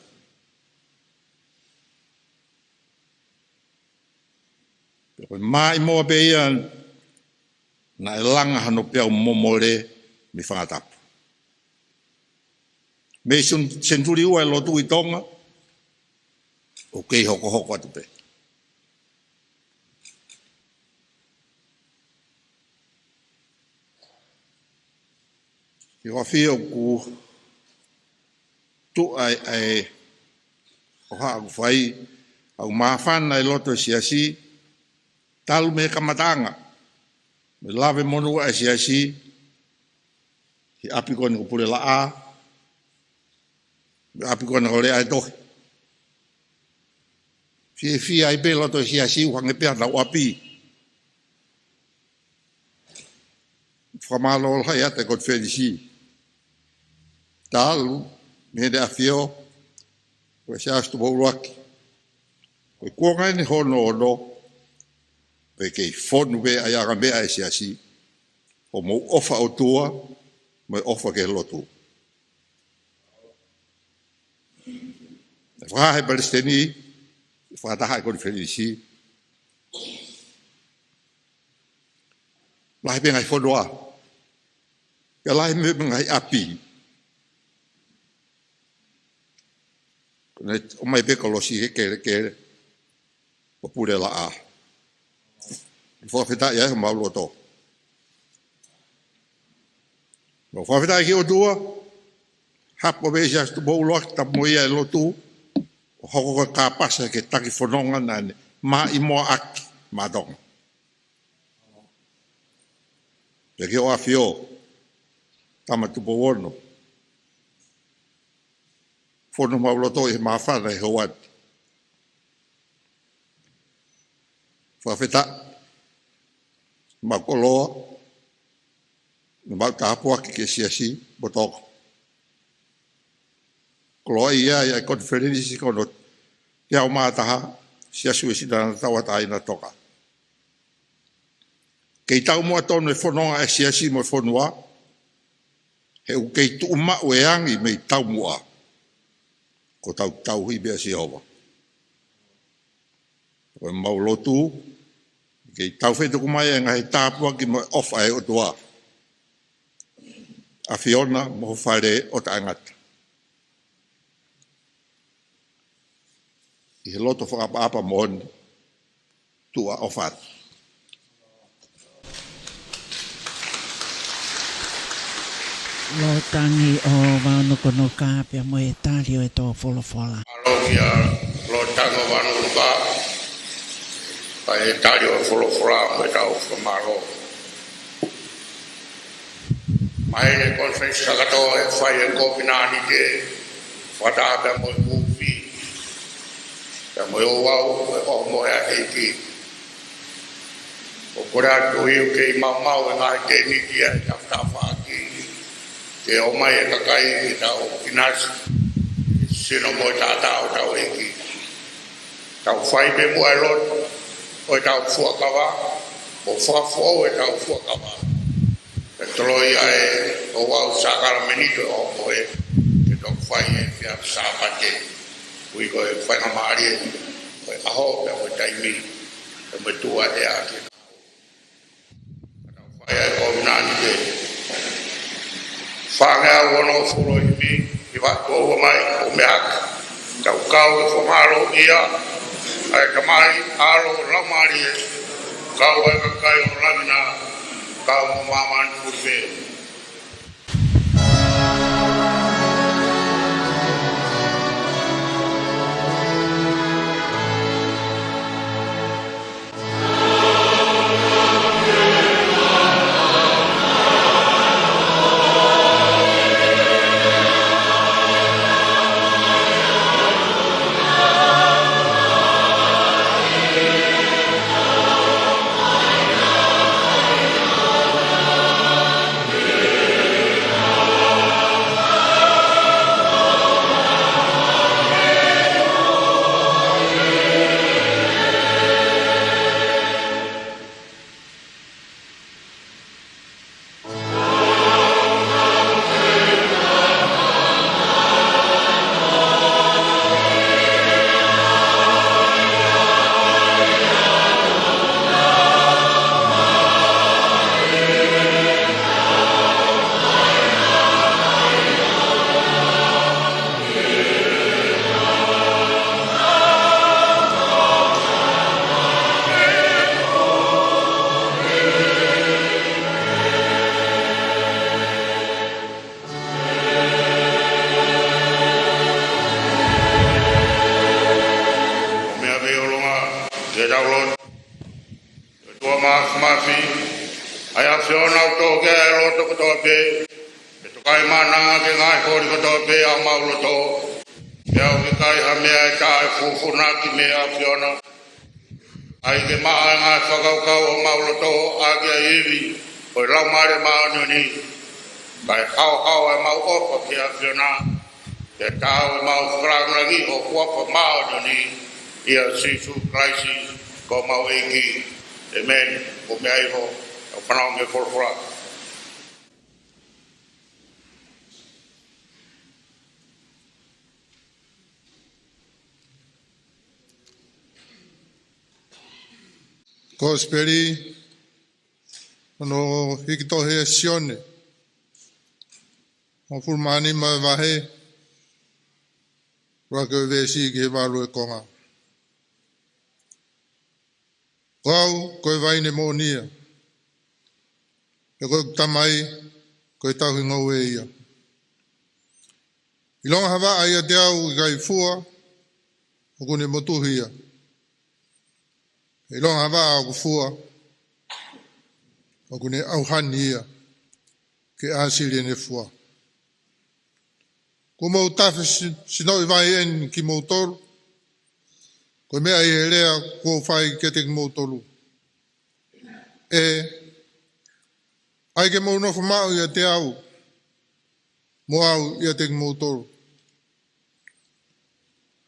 Speaker 4: Mai moa pe ia na e langa hano pia momore mi whangatapu. Me senturi ua e Lotu i Tonga, o kei hoko atu pe. Ki whawhia o ku tu ai o haa ku whai au mawhana e Lotu e Siasi, talu me kamatanga. Me lave monua e Siasi, hi api kone ko pule la a, me api kone ko lea e tohi. Fie ai pe Lotu e Siasi, uhange pia na uapi. Whamalo hai ate Konifelenisi. Talu, me Ene Afio, ko Siaosi Tupou luaki. Ko kuongai ni hono, pe kei whonu be a iaga mea e Siasi, o mo ofa o tua, mo ofa ke Lotu. E whahe Palesiteni, e whataha e Konifelenisi, lahi pe ngai whonua, pe lahi me ngai api. O mai pe kolosi he kere, o pure la a. Whawhita ia e mauloto. No whawhita ki o tua, hapo be Siaosi Tupou luaki tapu ia e Lotu, o hoko ka pasa ke taki whanonga nane, ma i moa aki, ma tonga. Pe ki o Afio, tama Tupou ono. Fono Mauloto e mawhana e hawat. Whawheta, makoloa, mautahapua ke Siasi, botoko. Koloa ia Konifelenisi kono te au mātaha, Siasi Uesiliana tawata na toka. Kei tau mua tonu e whanonga e Siasi mo whanua, he u kei tu uma ueangi mei tau mua. Ko tau hi bea si hawa. Ko mau Lotu, kei tau whetu kumai e ngahe tāpua ki mo ofa e o tua. A Fiona mo whare o ta angata. I he loto whakapa mohon tua ofat.
Speaker 1: Lo tangi o waunuko no kāpia mo e tārio e tō wholofola.
Speaker 3: Alogia lo tango vanuka pa e tario wholofola mo e tau whamaro. Maene conference kakato e whai e Kovinanite whataapea mo e Huufi. Pea mo e Ouau e o mo e a heiki. O kore atu iu ke i mau e ngahe te nikia e tawhaki. Te o mai e kakai i tau kinasi. Sino mo e tātau tau heiki. Tau whai pe mua e lotu. O e tau fuakawa. O whakafo e tau fuakawa. E toloi ai o wau sakara menito o moe e tau whai e whia sāpate ui koe whainamari e koe aho e koe taimi e me tua e ake tau whai e Kovinanite whangea wono furo i mi i wako o mai o me haka tau kau e whamaro ia ai kamari aro lamari e kau e kakai o lamina kau mo maman kurbe. Ene Afio Tupou Lotu kotope, tu kai mana ke ngai hori kotope a Mauloto. Ya ukai hamea kai fufuna ki me Afio na. Ai ke maa ngai whakaukau o Mauloto ake iwi, oi lau mare maa nuni. Kai hau e mau ofa ki Afio na. Ke tau e mau whakarangi o kuapa maa nuni. Ia sisu kraisi ko mau eki. Amen. O me aiho. O whanau me whorwhora.
Speaker 6: Kosperi, no hikitohe sione, o fulmani ma vahe, rake vesi ke valu e konga. Kau, koe vaine monia, e koe tamai, koe tauhi ngau e ia. Ilonga hawa aia te au i kai fua, o kune motuhia. Ilonga hawa au kufua, o kune au hania. ke asili ne fua. Ko mau tafe sino i vai en ki mau tolu. Ko mea i helea ko whai ke te ki mau tolu. Ai ke mau nofa mau ia te au. Mo au ia te ki mau tolu.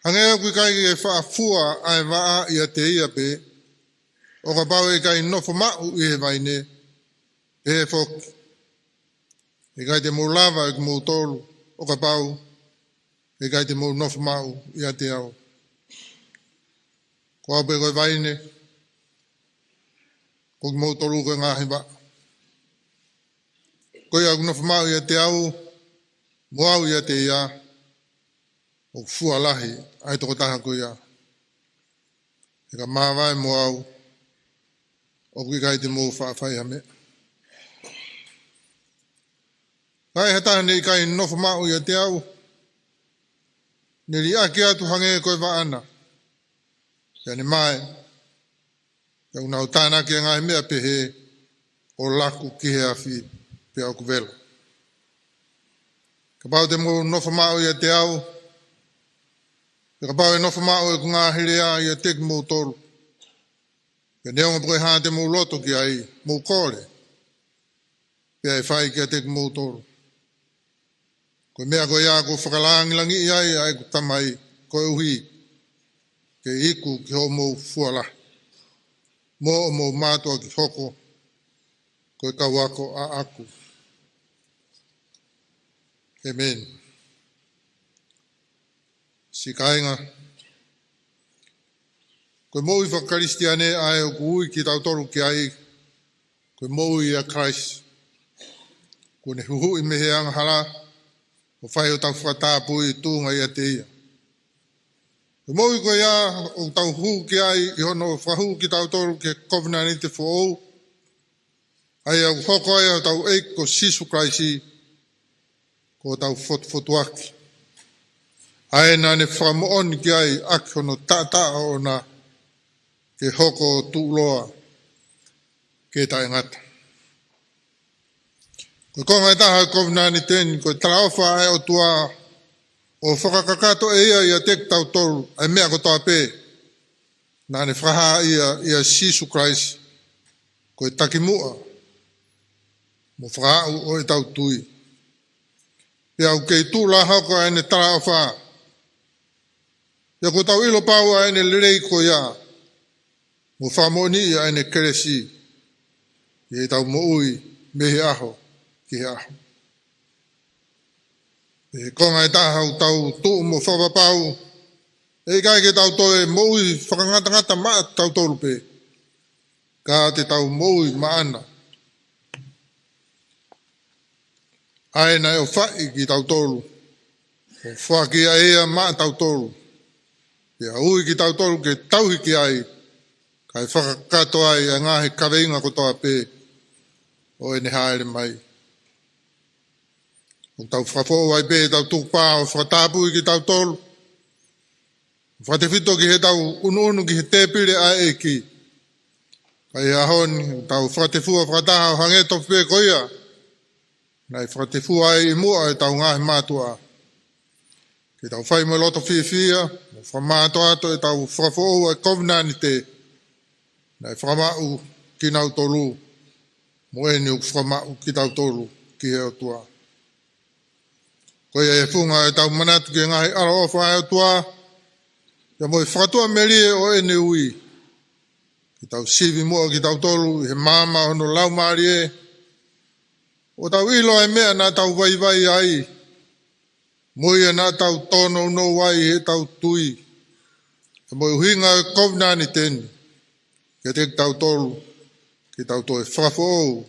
Speaker 6: Hangea kui kai ke whaafua ai waa ia te ia pe. O ka pau e kai nofa mau i he vai ne. E foki. E kai te mau lava e ki mau tolu. O ka pau. E kai te mau nofa mau ia te au. Ko au pe koe vaine. Ko ki mau tolu koe ngāhi ba. Koe au nofa mau ia te au. Mo au ia te ia. O fua lahi. Ai toko taha koe ia. E ka māwai mo au. O ki kai te mau whaafai hame. Kai hataha nei kai nofa mau ia te au. Neri aki atu hange koe wa ana. Ia ne mai. Ia unau tāna ki a ngai mea pehe. O laku ki he afi. Pe au kuvela. Ka pau te mo nofa mau ia te au. Ka pau e nofa mau e ku ngā hirea ia te ki mou tolu. Ia neonga poe haa te mou loto ki ai. Mou kore. Pea e whai ki a te ki mou tolu. Ko mea ko ia ko whakalangilangi i ai ko tamai ko uhi ke iku ki ho mou fuala. Mo o mou mātua ki hoko ko e kawako a aku. Amen. Si kainga. Ko mou i whakaristiane ai o ku ui ki tautoru ki ai. Ko mou i a Christ. Ko ne huhu i mehe anga hala. O whai o tau whakatāpu i tūnga i a te ia. O mōi ko ia o tau hū ki ai i hono whahu ki tau toru ke Kovinanite Fakanofo. Ai au hoko ai o tau eik ko sisu kraisi ko tau fotuaki. Ai nā ne whakamooni ki ai aki hono tata o na ke hoko tūloa ke tai ngata. Ko konga taha Kovinanite ko traofa ai o tua o whakakakato e ia tek tau toru ai mea ko toa pe nā ne whaha ia Sisu Christ ko e takimua mo whakau o e tau tui. Ia au kei tūla hako ai ne traofa. Ia ko tau ilo pau ai ne lirei ko ia mo whamoni ia ai ne keresi. Ia tau mo ui mehe aho. Ki aho. E konga e taha tau tuu mo whapapau. E kai ke tau toe moui whakangata maa tau torupe. Ka te tau moui maana. Ai nai o whai ki tau toru. O whaki a ea maa tau toru. Ia ui ki tau toru ke tauhi ki ai. Kai whakakato ai a ngahi kaweinga ko toa pe. O ene haere mai. O tau whafo ai pe tau tukpa o whatapu i ki tau tolu. Whatewhito ki he tau unu ki he tepire a eki. Kai ahoni o tau whatewhua whataha o hangeto pe koia. Nai whatewhua ai i mua e tau ngahi mātua. Ki tau whai mo loto whiwhia. O whamātua ato e tau whafo ai Kovinanite. Nai whamau ki nau tolu. Mo eni o whamau ki tau tolu ki he o tua. Ko ia e whunga e tau manatu ki ngahi ara ofa e tua. Ia mo e whakatua merie o ene ui. Ki tau sivi mua ki tau tolu, he mama hono lau marie. O tau ilo e mea nā tau vai ai. Mo ia nā tau tono no wai he tau tui. Ia mo e huinga e Kovinanite. Ke te tau tolu. Ki tau to e whakafo.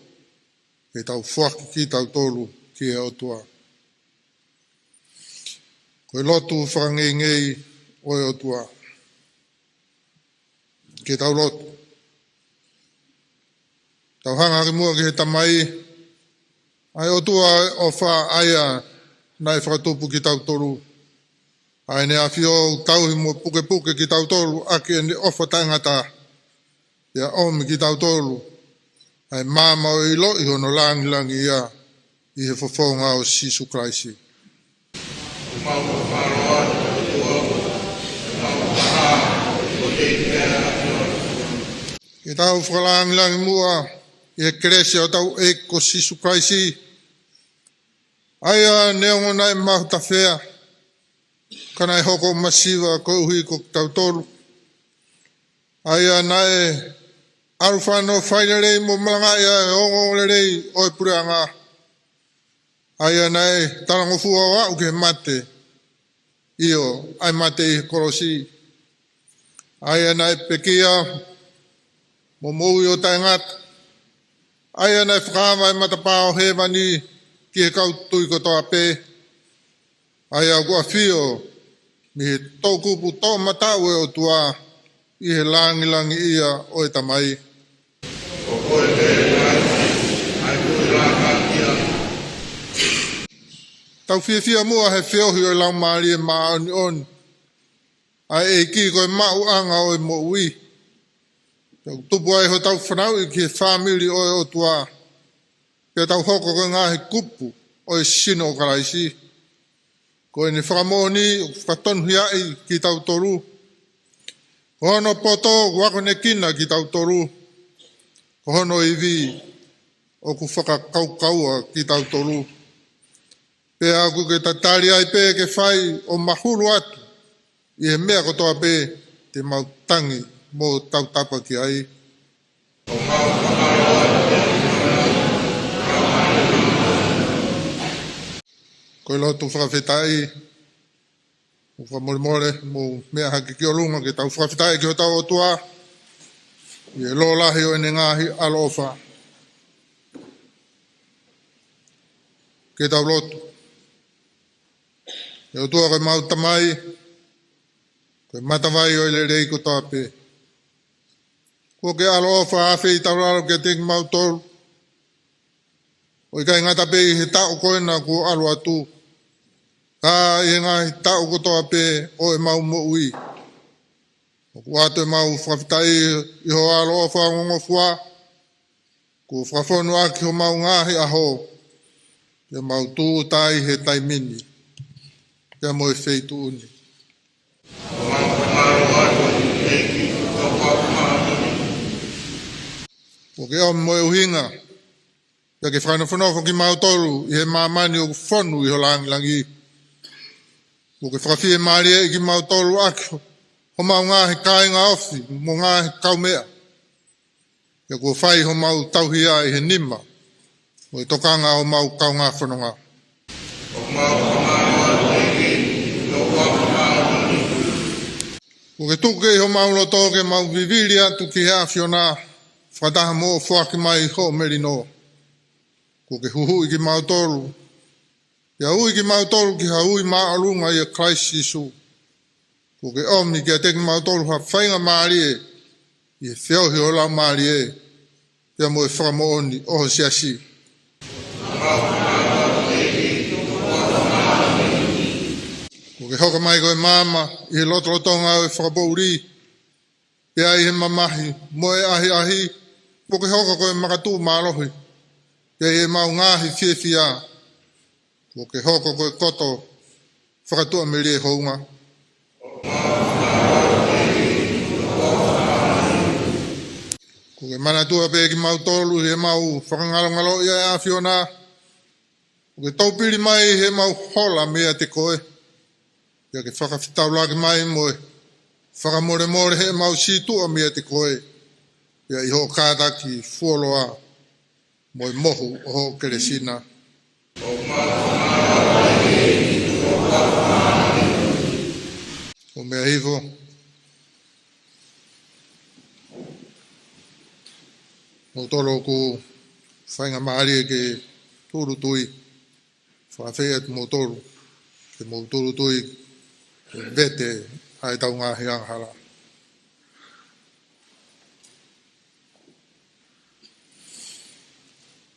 Speaker 6: Ke tau whaki ki tau tolu ki he o tua. Koe lotu whangengei o e o tua. Ke tau lotu. Tau hanga ki mua ki he tamai. Ai o tua o wha aia nai whakatupu ki tau toru. Ai Ene Afio tauhi mo puke ki tau toru. Aki ene ofa tangata. Ia omi ki tau toru. Ai mama o ilo i hono langi ia. i he whawhaunga o Sisu Kraisi. Ke tau whakalangilangi mua i he kerese o tau ko Sisu Kraisi. Aia neongo nai mahuta whea. Kana e hoko masiwa ko uhi ko tau tolu. Aia nai alwhano whainarei mo malanga ia e ongo lerei oi pureanga. Aia nai talangofua wa uke mate. Io ai mate i korosi. Aia nai pekia mo moui o taingat. Aia nai whakama e matapao he mani ki he kau tui ko toa pe. Aia kua whio mi he taukupu tau matau e o tua i he langi ia o e tamai. Tau whiawhia mua he whiohi o lau maari e maa oni on. Ai e ki koe mau anga o e mo ui. Tau tupu ai ho tau whanau i ki he whamiri o e o tua. Pea tau hoko koe ngā he kupu o e sino o karaisi. Ko e ni whakamoni o whatonu hiai ki tau toru. Hono poto wako ne kina ki tau toru. Ko hono iwi o ku whakakaukaua ki tau toru. Pea aku ke tatari ai pe ke whai o mahuru atu. I he mea kotoa pe te mautangi mo tau tapa ki ai. Koe lotu whakawhetai. O whamoremore mo mea haki ki o lunga ke tau whakawhetai ki o tau o tua. I e lo lahi o ene ngahi alofa. Ke tau lotu. E o tua koe mau tamai. Koe matawai o ele rei ko tape. Ko ke alofa awhi i tau raro ke teki mau toru. O i kai ngata pe i he tau koe na ko alo atu. Ka i ngai tau ko toa pe o e mau mo ui. O ku ato e mau whawhitai i ho alo o whangongo fua. Ko whawhonu aki ho mau ngahi aho. Ia mau tū tai he tai mini. Ia mo e wheitu uni. O ke o mo e uhinga. Ia ke whanawhanofo ki mau toru i he mamani o whonu i ho langi. O ke whakawhie maria i ki mau toru aki. Ho mau ngā he kāinga ofi, mo ngā he kaumea. Ia kua whai ho mau tauhia i he nima. O i tokanga ho mau kaunga whanonga. O ke tuke i ho mau loto ke mau viviri atu ki he awhiona. Whataha mo o whaki mai ho merino. Ko ke huhu i ki mau toru. Ia ui ki mau toru ki ha ui maa alunga i a Christ Jesu. Ko ke omi ki a teki mau toru ha whainga maari e. I e whiohi o lau maari e. Ia mo e whakamooni o Siasi. Ko ke hoka mai koe mama i he lotolotonga o e whakapouri. Pea i he mamahi mo e ahi. Ko ke hoka koe makatu maalohi. Pea i he mau ngahi whiawhia. Ko ke hoko koe koto whakatua me rie hounga. Ko ke manatua pe ki mau tolu he mau whakangalongalo ia e awhiona. Ko ke taupiri mai he mau hola mea te koe. Ia ke whakawhitaulaki mai moe. Whakamore he mau situa mea te koe. Ia iho kātaki fuoloa moe mohu o ho keresina. O mea hivo. O tolo ku whainga maari ke turu tui. Whawhea tu mo tolu. Ke mo turu tui. Vete ai tau ngā hianghara.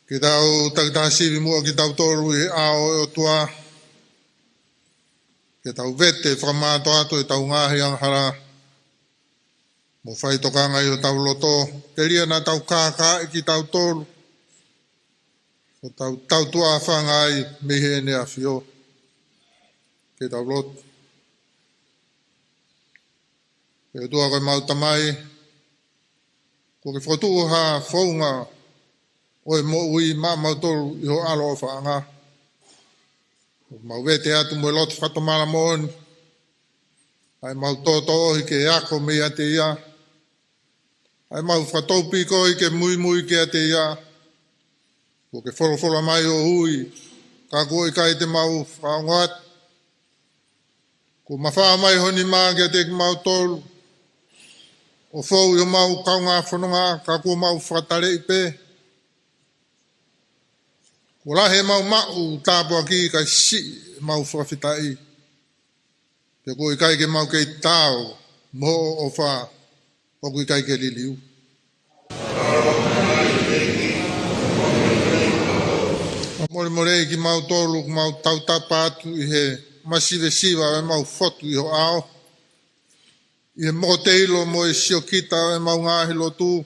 Speaker 6: Ki tau takitasivi mua ki tau tolu i ao o tua. Ke tau vete whakamato ato e tau ngāhi anghara. Mo whai tokanga i o tau loto. Ke ria na tau kākā i ki tau tolu. o tau tua whangai me he Ene Afio ke tau Lotu. E tua koe mau tamai, ko ke whotu ha whaunga o e mo ui ma mautolu i ho alo o whaanga. Mau vete atu mo e Lotu whatomala mooni, ai mau tōtō ohi ke ako me ate ia, ai mau whataupi ko i ke mui ke ate ia, ko ke wholo mai o hui, ka kua i kai te mau whaongat, ko mawha mai honi maa ke te mau tolu, o whau i o mau kaunga whanonga, ka kua mau whatare i pe, ko lahe mau mau tāpua ki kai si mau whawhitai, te ko i kai ke mau kei tāo, mo o wha, o ko i kai ke liliu. More ki mau tolu, mau tau tapa atu i he masive siwa e mau fotu i ho ao. I he mo te ilo mo e siokita e mau ngahi Lotu.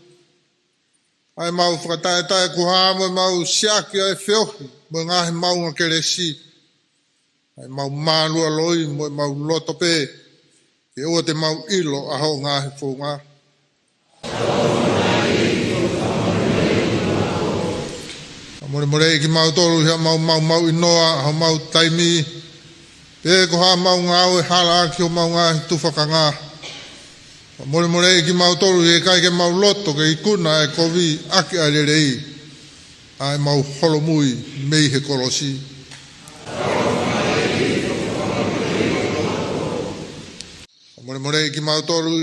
Speaker 6: Ai mau whakatae kuha mo e mau siaki e whiohi mo e ngahi mau ngā keresi. Ai mau mālua loi mo e mau loto pē. E ua te mau ilo a ho ngahi whunga. More ki mau tolu hea mau inoa, hau mau taimi. Pē ko ha mau ngāu e hala ki o mau ngahi tufakanga. More ki mau tolu he kai ke mau loto ke ikuna e kovi aki a rerei. Ai mau holomui mei he korosi. More ki mau tolu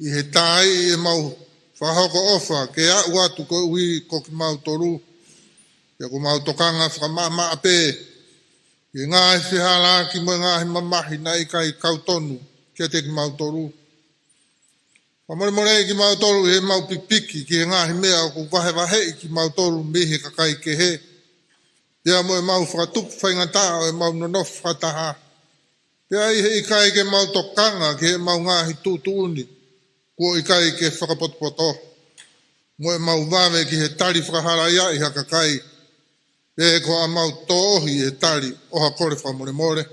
Speaker 6: i he tai e mau whahoko ofa ke a uatu ko ui ko ki mau tolu. Ia ko mau tokanga whakamama ape. I ngāhi whihala ki mo ngāhi mamahi na i kai kautonu kia te ki mau toru. More ki mau toru he mau pipiki ki he ngāhi mea o ku wahe ki mau toru mehe kakai ke he. Ia mo e mau whakatupu whaingata o e mau nonof whataha. Ia i he i kai ke mau tokanga ki he mau ngāhi tūtuuni. Ko i kai ke whakapotopoto. Mo e mau wawe ki he tari whakahara ia i hakakai. E ko a mau tohi e tari o ha kore whamore.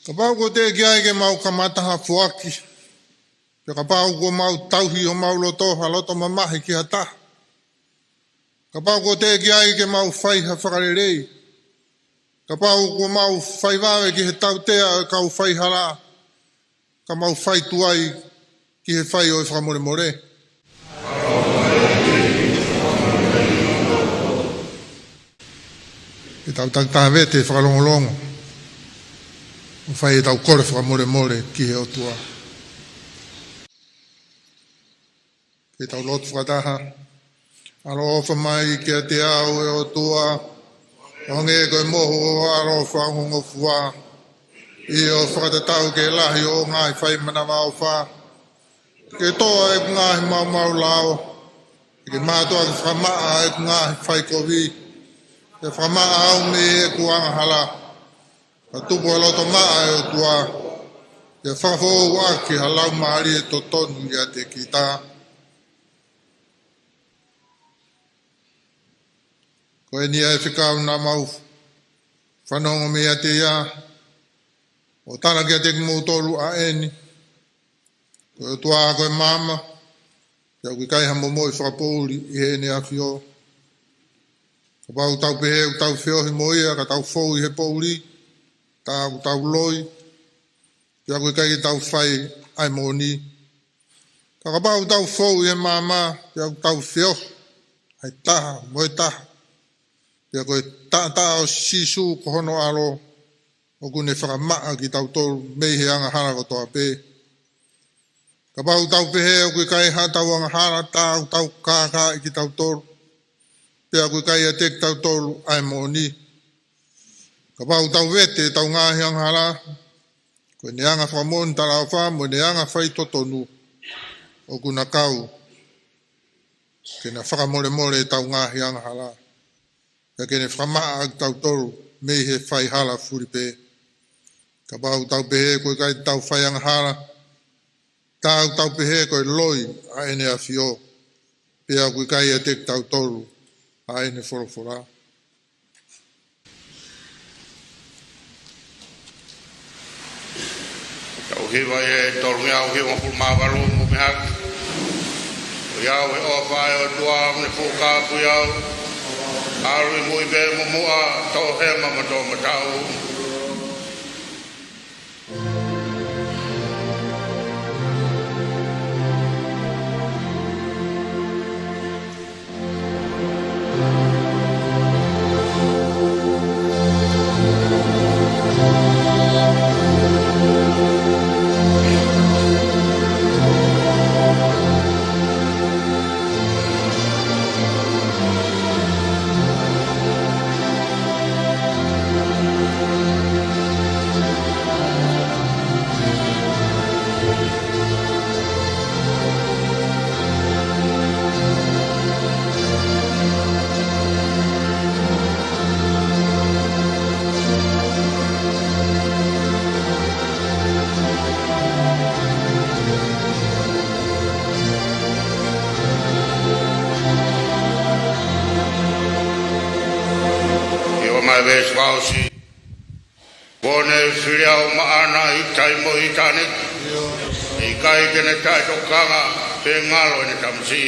Speaker 6: Ka pau ko te ki ai ke mau kamataha fuaki. Ka pau ko mau tauhi o mau loto haloto mamahi ki hata. Ka pau ko te ki ai ke mau whai ha whakarerei. Ka pau ko mau whai wawe ki he tautea e kau whai hala. Ka mau whai tuai ki he whai o e whamore. E tau tawe te whakalongolongo. O whai e tau kore whakamore ki he otua. E tau lotu whakataha. Alo ofa mai ki a te au e otua. Onge koe moho o alo whakongo fua. I o whakatatau ke lahi o ngai whai manawa o wha. Ke toa e ngahi mau lao. Ke mātua ke whamaa e ngahi whai kovi. Ke whamaa au me e kuanga hala. Ka tupu e loto maa e o tua. Ke whafo waki halau maari e totonu i a te kita. Ko e nia e whikau nā mau whanongo me a te ia. O tana ki a te kumutolu a eni. Ko e tua koe mama. Ia kui kai hamo moi whakapouri i he Ene Afio. Ka pau tau pehe u tau whiohi moia, ka tau whou i he pouri. Tau loi. Ia kui kai ki tau whai ai moni. Ka pau tau whou i he mama. Ia tau whiohi. Ai taha, moi taha. Ia koe ta o sisu ko hono alo. O kune whakamaa ki tau tolu mei he anga hara ko toa pe. Ka pau tau pehe o kui kai ha tau anga hara tau kāka i ki tau tolu. Pea kui kai a tek tau tolu ai moni. Ka pau tau vete tau ngāhi anga hara. Koe ne anga whamoni tala o wha mo ne anga whai totonu. O kuna kau. Ke na whakamore tau ngāhi anga hara. Ka kene whamaa tau tolu mei he whai hala furi pe. Ka pau tau pehe koe kai tau whai anga hara. tau pehe koe loi a ene afio. Pea kui kai e te tau tolu a ene forofora.
Speaker 3: Tau hiwa e tolu ngā hiwa pulmāwaru mo mihaki. O iau e ofa e o tua mne fūkapu iau. Aru i mui be mo mua tau hema ma tau matau. Siaosi. Kone whiriau maana I taimo I tane. I kai kene tai tokanga pe ngalo ne tamsi.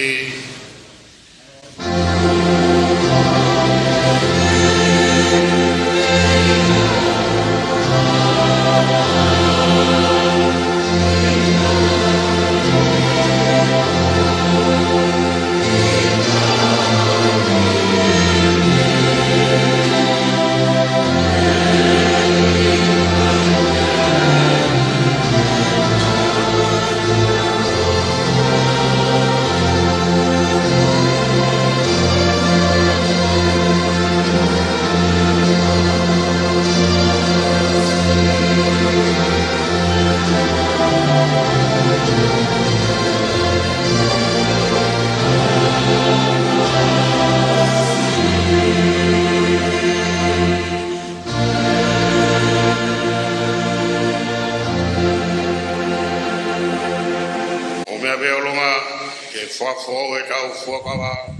Speaker 3: Fo e tau fuakawa,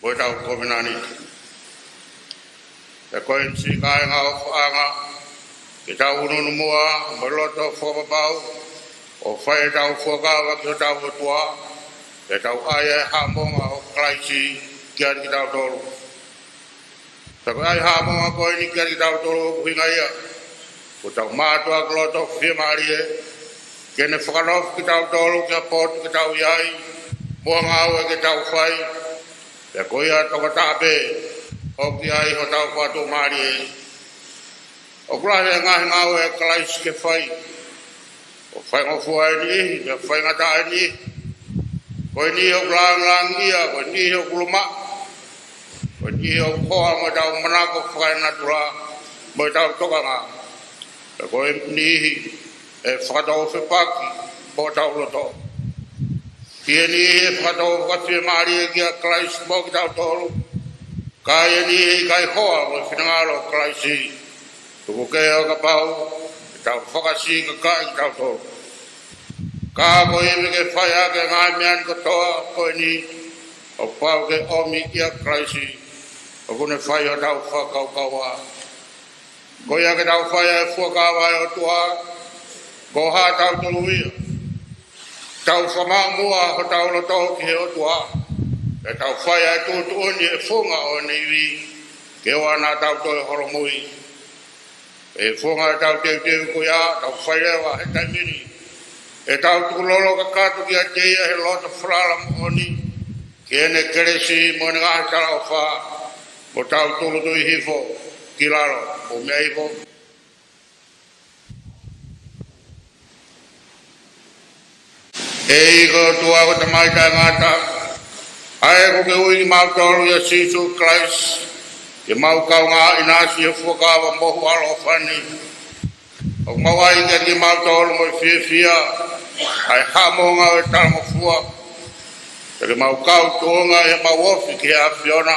Speaker 3: o e tau Kovinanite. E koe nsi kai ngā whaanga, e tau ununu mua, mo loto fuapapau, o whai e tau fuakawa ki o tau atua, e tau aia e hamonga o klaisi ki ari ki tau tolu. Tako ai hamonga koe ni ki ari ki tau tolu kuhinga ia, o tau mātua ki loto whiamari e, kene Fakanofo ki tau tolu ki a potu ki tau iai, mua ngau e ke tau whai, e koia toka tape, o ki ai ho tau whatu maari e. O kurahi e ngahi ngau e kalaisi ke whai, o whai ngofua e ni, e whai ngata e ni, koe ni ho lang ia, koe ni ho kuluma, koe ni ho koa mo tau manako whai natura, mo tau toka ngā. E koe ni e whakatau whipaki, mo tau loto. Kia ni he whakatau whakatue maari e kia klaisi mo ki tau tolu. Ka e ni he kai hoa mo whinangaro klaisi. Tuku kei au ka pau, e tau whakasi ka kai ki tau tolu. Ka koe me ke whai ake ngai mean katoa koe ni, o pau ke omi kia klaisi. O kune whai o tau whakau kaua. Koe ake tau whai e whakawa e o tua, ko ha tau tolu ia. Tau whamau mua ho tau loto ki he o tua. E tau whai ai tūtu oni e whunga o niwi. Ke wana tau toi horomui. E whunga e tau teu kuia, tau whai rewa he taimini. E tau tukulolo ka katu ki a teia he loto whrala mo oni. Ke ene keresi mo ne ngahi tala o wha. Mo tau tulu i hifo ki lalo o mea hifo. E iko tua ko te mai tai ngata. Ae ko ke ui ni mau tolu ya sisu Christ. Ke mau kau ngā inasi e fuakawa mohu alo whani. O mau ai ke mau tolu mo fia fia. Ai hamo ngā e tala mo fua. Ke mau kau tuonga e mau ofi ki a Fiona.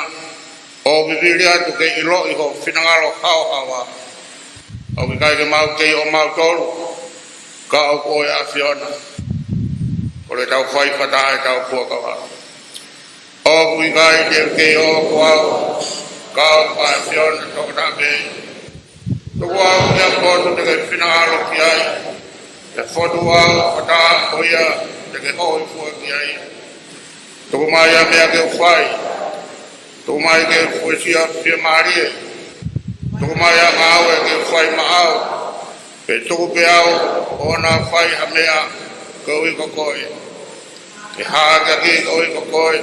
Speaker 3: O bibili atu ke ilo iho finangalo hao hawa. O ke kai ke mau kei o mau tolu. Ka o koe a Fiona. le tau whai whata e tau puakawa. O kui kai te ke o kuau, kau pa whiona tō tape. Tuku au kia koto te kai whinangalo ki ai, te whotu au whata koia te kai hoi fua ki ai. Tuku mai a mea ke whai, tuku mai ke fuesia whia maarie, tuku mai a ngau e ke whai maau, pe tuku pe au o na whai ha mea koui kokoi. Ke haaga ki koui kokoi,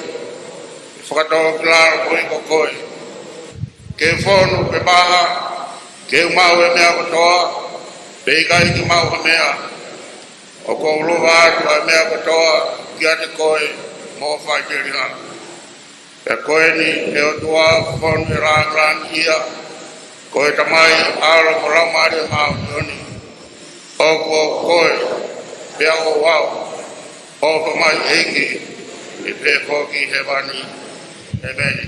Speaker 3: ke whakatoa ki laro koui kokoi. Ke whonu pe maha, ke umau e mea katoa, pe ikai ki mau ha mea. O kou luwa atu a mea katoa, ki ate koe, mo whai te ringa. Pe koe ni e o tua whonu e rang ia, koe tamai alo ko laumare mau yoni. O koe, pe o wau, o mai eiki, e pe koki he wani, e meni.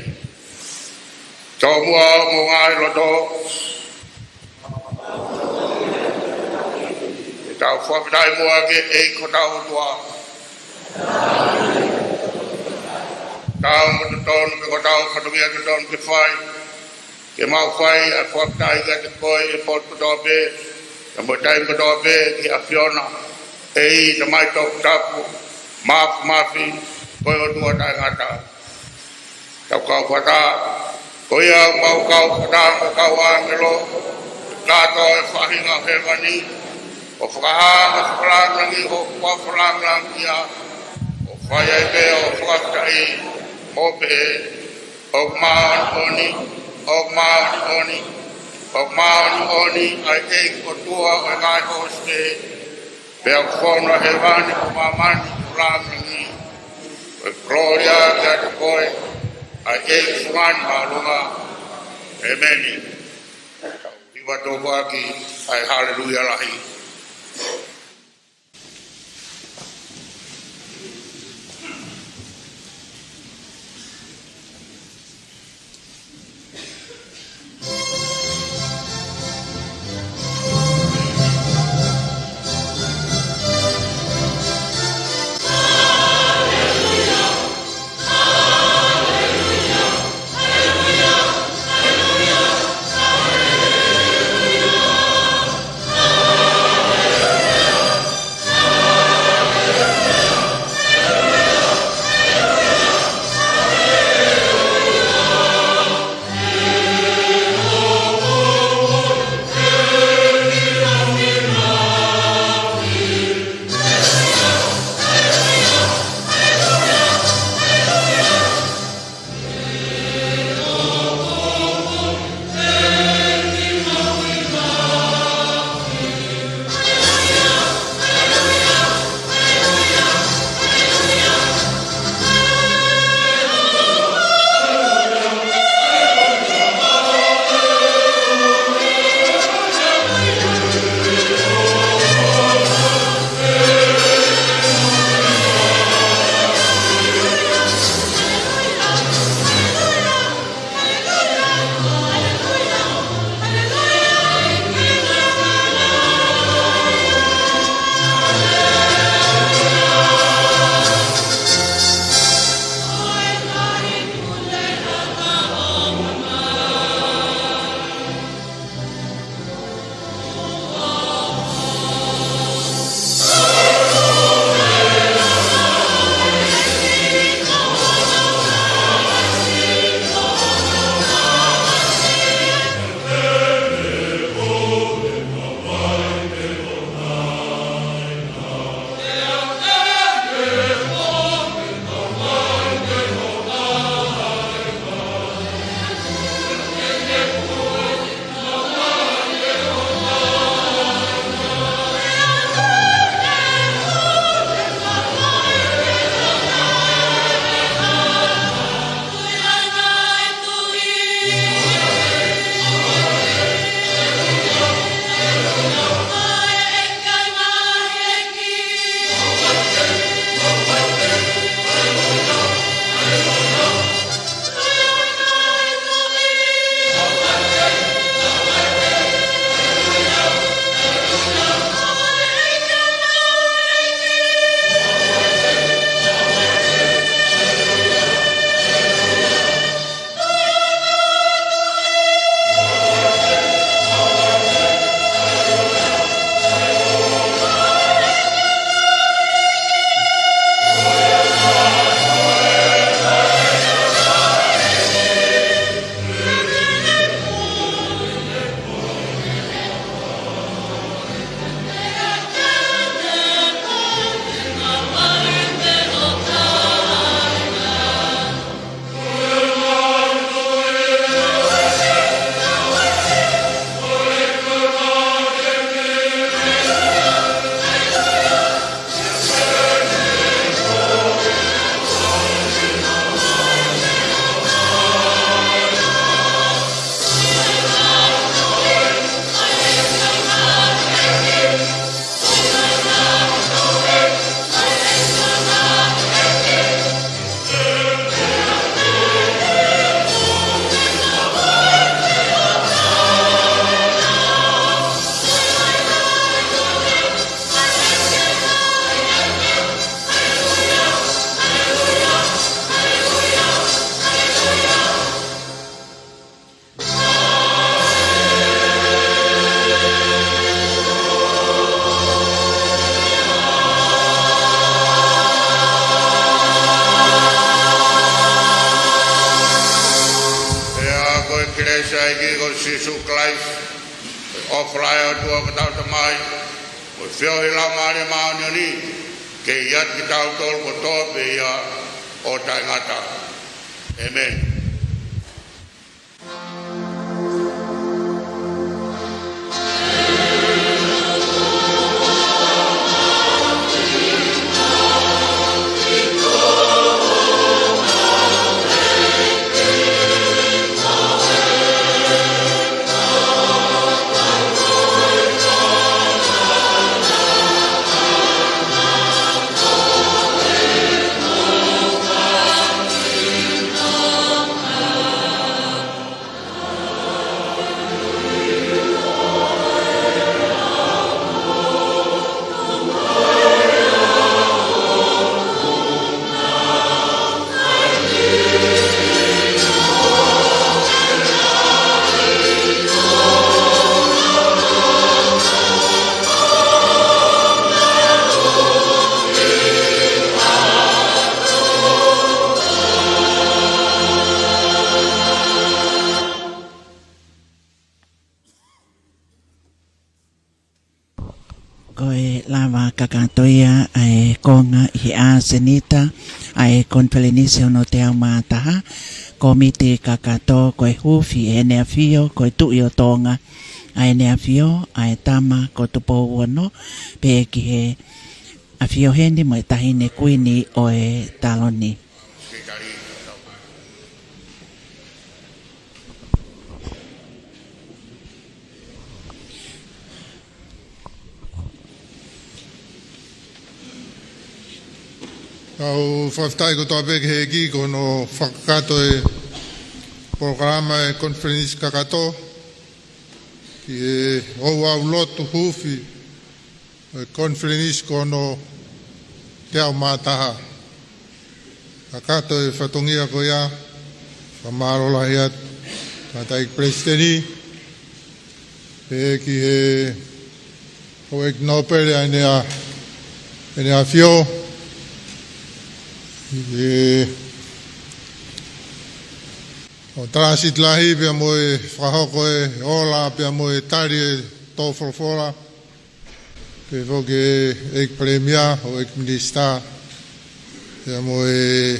Speaker 3: Tō mua mo ngai loto, e tau whapitai mua ke e ko tau tua. Tau mo tonu ke ko tau whatumia ke tonu ke whai, ke mau whai a whapitai ke te koe e pot kotope, e mo tai kotope ki a whiona, e i te mai tōku tapu, mafi, koe o tua tai ngata. Tau kau whata, koe au mau kau whata me kau angelo, kato e whahinga hewani, o whakahanga whakalangangi o whakalangangi ia, o whai ai pe o whakatai, o pe, o maani oni, ai e ko tua o ngai hoste, pe o whono hewani o mamani whalangangi, o gloria kia te koe, ai e whangani maalunga, e meni. Iwa tōku aki, ai hallelujah lahi.
Speaker 7: Hallelujah.
Speaker 3: Yesu Christ ofrai tua ka tau tamai o fio he la mare ma ni ke iat ki tau tol ko to pe ia o tai ngata. Amen.
Speaker 1: Kakatoia ai konga I a senita ai Konifelenisi hono te au mātaha komite kakato koe Huufi Ene Afio koe tui o Tonga ai Ene Afio ai tama ko Tupou ono pe ki he Afio heni mo tahine kuini o e taloni.
Speaker 6: Au whaftai ko tō peke he ki kono whakakato e programa e Konifelenisi kakato ki e Ouau Lotu Huufi e Konifelenisi kono te au mātaha. Kakato e whatongia ko ia whamaro lahi atu tātai Palesiteni e ki he o ek nopere Ene Afio o transit lahi pia mo e whahoko e ola pia mo e tari e tō whorofora pe whoke ek premia o ek minista pia mo e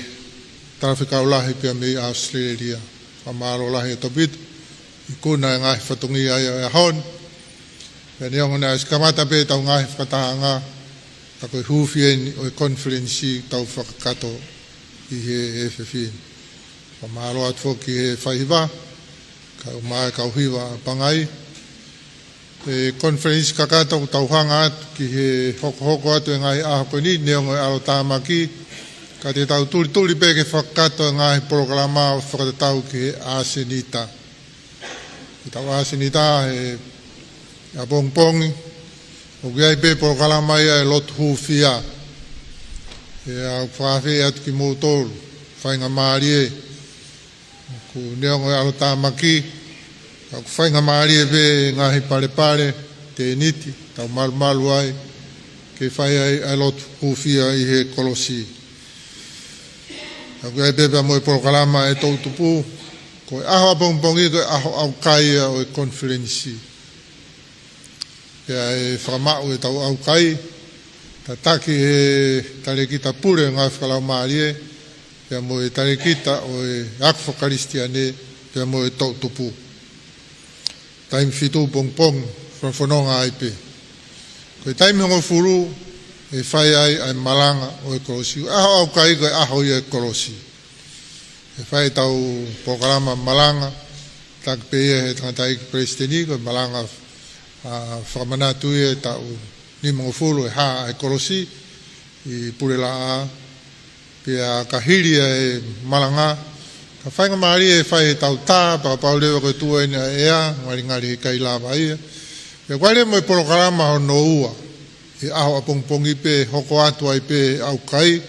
Speaker 6: trafika o lahi pia me Australia whamaro lahi e topitu I kuna e ngahi whatungi ai e hon pia ni ongo na eskamata pe tau ngahi whakataha Tako Huufi o Konifelenisi tau whakakato I he FFI. Whamaro atu ki he whaihiwa, ka o mai ka uhiwa Pangai. E Konifelenisi kakato tau hanga atu ki he hoko atu e ngai ahoko ni, neongo e alo tāmaki. Ka te tau tuli peke whakakato e ngai programa o whakatatau ki he asenita. Ki tau asenita he a pongpongi. O kia pe programa ia e Lotu Huufi a. E au whawhi atu ki mōtoro, whainga maari e. Ku neongo e alo tāmaki, au whainga maari e pe ngahi pare, te niti, tau malu ai, ke whai ai e Lotu Huufi a I he kolosi. Au kia pe mo e programa e tau tupu, ko e aho apongpongi, ko e aho au kai o e Konifelenisi. Ia e whakamau e tau au kai, ta taki he tarekita pure ngā whakalau maari e, ia mo e tarekita o e akwhakaristiane, ia mo e tau tupu. Taimi fitu pong, whanonga ai pe. Ko e taimi hongo furu, e whai ai malanga o e kolosi. Aho au kai ko e aho I e kolosi. E whai tau programa malanga, tak pe e he tangatai Palesiteni, ko e malanga Fakamanatu e tau ni mongofulu e haa e kolosi I pure la a pia kahiri e malanga ka whainga maari e whai e tau tā paka paulewa koe tua ina ea ngari he kai lava ia pia kwaile mo e programa hono ua e aho apongpongi pe hoko atu ai pe au kai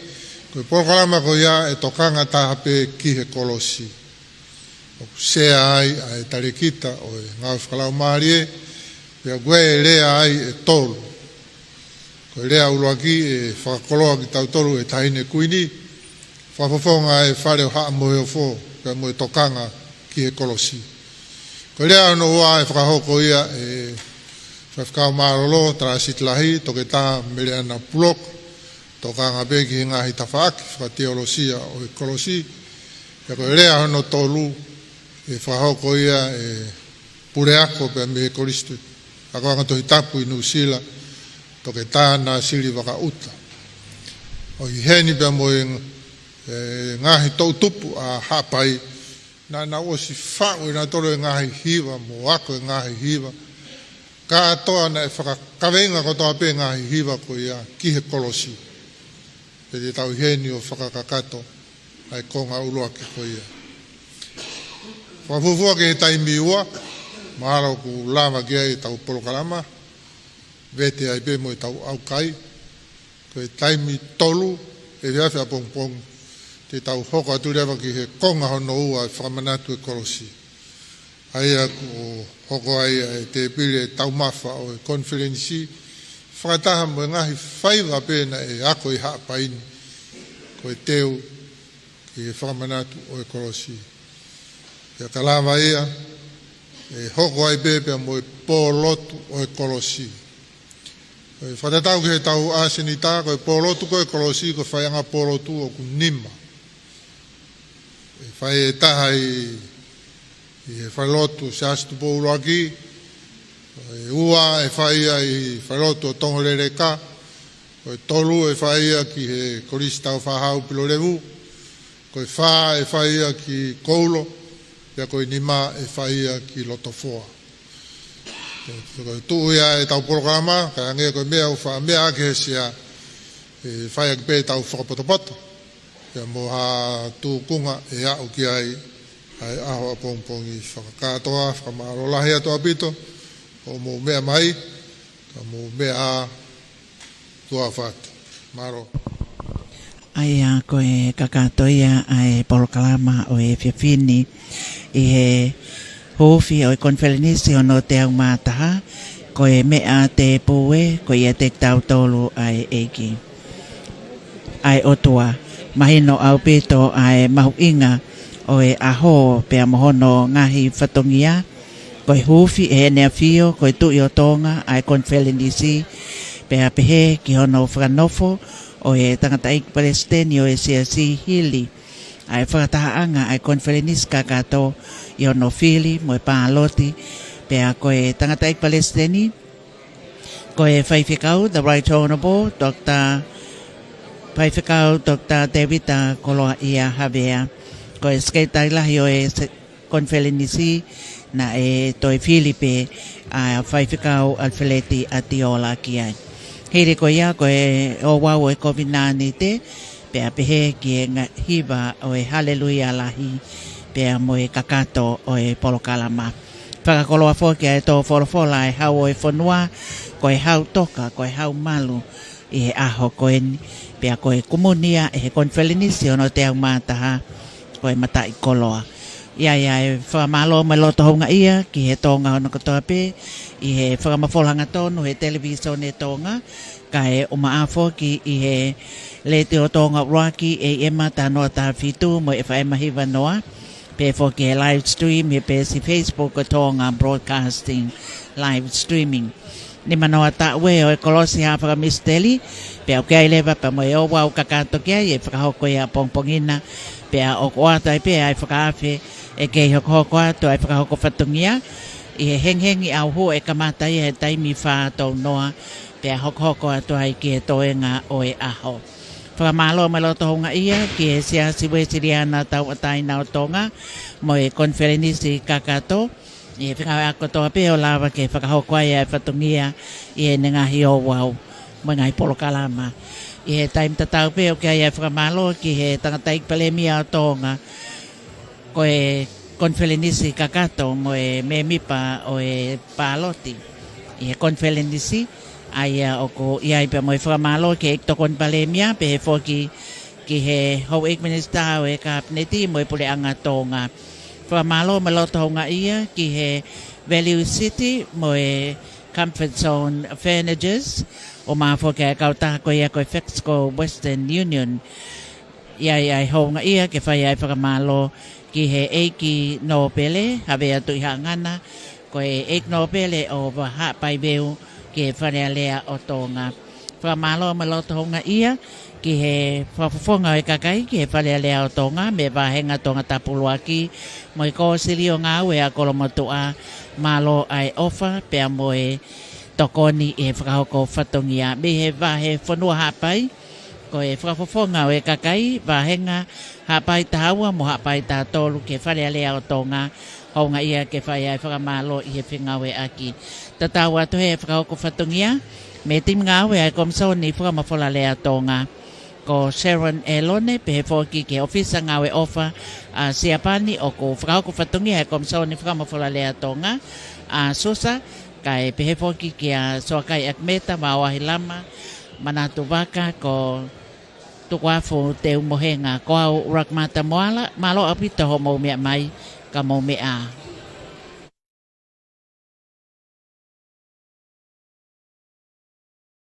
Speaker 6: koe programa ko ia e tokanga taha pe ki he kolosi sea ai a e tarekita o e ngau whakalau maari e pia gue e lea ai e tolu. Ko e lea uruaki e whakakoloa ki tau tolu e tahine kuini, whafafonga e whare o haa moe o fō, pia moe tokanga ki he kolosi. Ko lea no wa e whakahoko ia e whakao marolo transit lahi toke tā mele ana pulok toka ngā beki ngā hita whaaki whakateolosia o ekolosi ia ko lea hono tolu e whakahoko ia e pureako pe me koristu ako anga tohi tapu i Nusila toke tā nā siri waka uta o i heni pe mo ngahi tau tupu a hapai na osi whau na toro ngahi hiwa mo ako ngahi hiwa ka toa na e whakakawenga ko toa pe ngahi hiwa ko ia kihe kolosi pe te tau heni o whakakakato ai konga ulua ki ko ia whafufua ke he taimi ua maharo ku lama kia i tau polokalama vete ai pe mo i tau au kai ko e taimi tolu e viawhia pongpong te tau hoko atu rewa ki he konga hono ua e Fakamanatu e kolosi. Aia ko hoko ai te pili e tau mawha o e Konifelenisi. Whakataha mo e ngahi whaiva pēna e ako i haapaini ko e teo ki he Fakamanatu o e kolosi. Ia kalama ia e hoko ai pēpea mo e Lotu o e kolosi. Whatatau ki he tau aseni tā ko e Lotu ko e kolosi ko whaianga Lotu o ku nima. Whai e taha i he Falelotu Siasi Tupou roaki, e ua e whaia i Falelotu o Tonga rereka, ko e tolu e whaia ki he korista o whahau pilorevu, ko e wha e whaia ki koulo, pia ko e nima e whaia ki lotofoa. Ko e tuu ia e tau programa, ka angia ko e mea u wha mea ake he sia e whaia ki pe tau whakapotopoto. Ia mo ha tūkunga e au ki ai aho a pongpongi whakakatoa, whakamārolahi atoa pito, o mo mea mai, ka mo mea tua whatu. Maro.
Speaker 1: Aia ko e kakatoia ai polokalama o e whiawhini i he Huufi o e Konifelenisi o no te au mātaha, ko e mea te pue, ko i e te tautolu ai eiki. Ai otua. Mahino au pito ai mahu inga o e aho pe mohono ngahi whatongia ko e Huufi e Ene Afio ko e tui o Tonga ai Konifelenisi pe a pehe ki hono Fakanofo o e tangata ik Palesiteni o e Siasi hili ai whakatahaanga ai Konifelenisi kakato i hono fili mo e Pauloti pe a ko e tangata ik Palesiteni ko e whaiwhikau the Right Honorable Dr. Paifekau Dr. David Koloa ia Havea ko e skeitai lahi o e Konifelenisi na e toi Filipe a Paifekau Alfeleti Atiola ki ai. Hiri ko ia ko e Ouau o e Kovinanite pe a pehe ki e hiva o e Haleluia lahi pe a mo e kakato o e polokalama. Whakakoloa fo ki a e tō wholofola e hau o e whanua ko e hau toka ko e hau malu i e aho ko e pea koe kumunia e he Konifelenisi ono te au mātaha koe mata i koloa. Ia e whamalo mai loto honga ia ki he Tonga ono katoa pe i he whakamafolanga tonu he television e Tonga ka e umaafo ki i he lete o Tonga roaki e ema tanoa ta fitu mo e whaemahiva noa pe fo ki he live stream he pe si Facebook o Tonga broadcasting live streaming. Ni manoa ta ue o e kolosi ha whakamisteli pe au kia ilewa pa mo e Ouau kakato kia i e whakahoko ia pongpongina pe a o koata i pe ai whakaafe e kei hoko ato ai whakahoko whatungia i he henghengi au ho e kamata i he taimi whātou noa pe a hoko ato ai ki e toenga o e aho. Whakamalo me loto honga ia ki e Siasi Uesiliana tau ataina o Tonga mo e Konifelenisi kakato i e whakahau ako toa pe o lawa ke whakahoko ai ai whatungia i e nengahi Ouau mo ngai polokalama. I he taim tatau pe o ke ai whakamalo ki he tangata ik palemia o Tonga ko e Konifelenisi kakato mo e me mipa o e Paloti. I he Konifelenisi ai o ko iai pe mo e whakamalo ke ik tokon palemia pe he foki ki he hou ik minister o e kapneti mo e pule anga Tonga. Whakamalo me loto honga ia ki he Value City mo e Comfort Zone Furnitures o mafo ke kautaha ko ia ko Fexco Western Union Ia honga ia ke whai ai whakamalo ki he eiki no pele, hawe atu i hangana, ko e eiki no pele o waha pai veu ki he whanea lea o Tonga. Whakamalo ma loto honga ia, ki he whafufonga o e kakai, ki he whanea lea o Tonga, me wahenga Tonga tapuluaki, mo i kōsiri o ngā ue a kolomotua, malo ai ofa, pea mo e tokoni e whakahoko whatongia. Me he wahe whanua hapai, ko e whakafofonga o e kakai, wahenga hapai tahaua mo hapai tā tolu ke whanea lea o Tonga, honga ia ke whai ai whakamalo i he whingawe aki. Tatau atu he whakahoko whatongia, me tim ngāwe ai komsoni whakamawhola lea Tonga, ko Sharon Elone, pe he whoki ke ofisa ngāwe ofa a Siapani o ko whakahoko whatongia ai komsoni whakamawhola lea Tonga, a Susa, kai pe he whoki ke a Soakai Akmeta, Mawahi Lama, Manatu Waka, ko tukuafu te umohenga ko au urakmata moala malo apita ho mo mea mai ka mo mea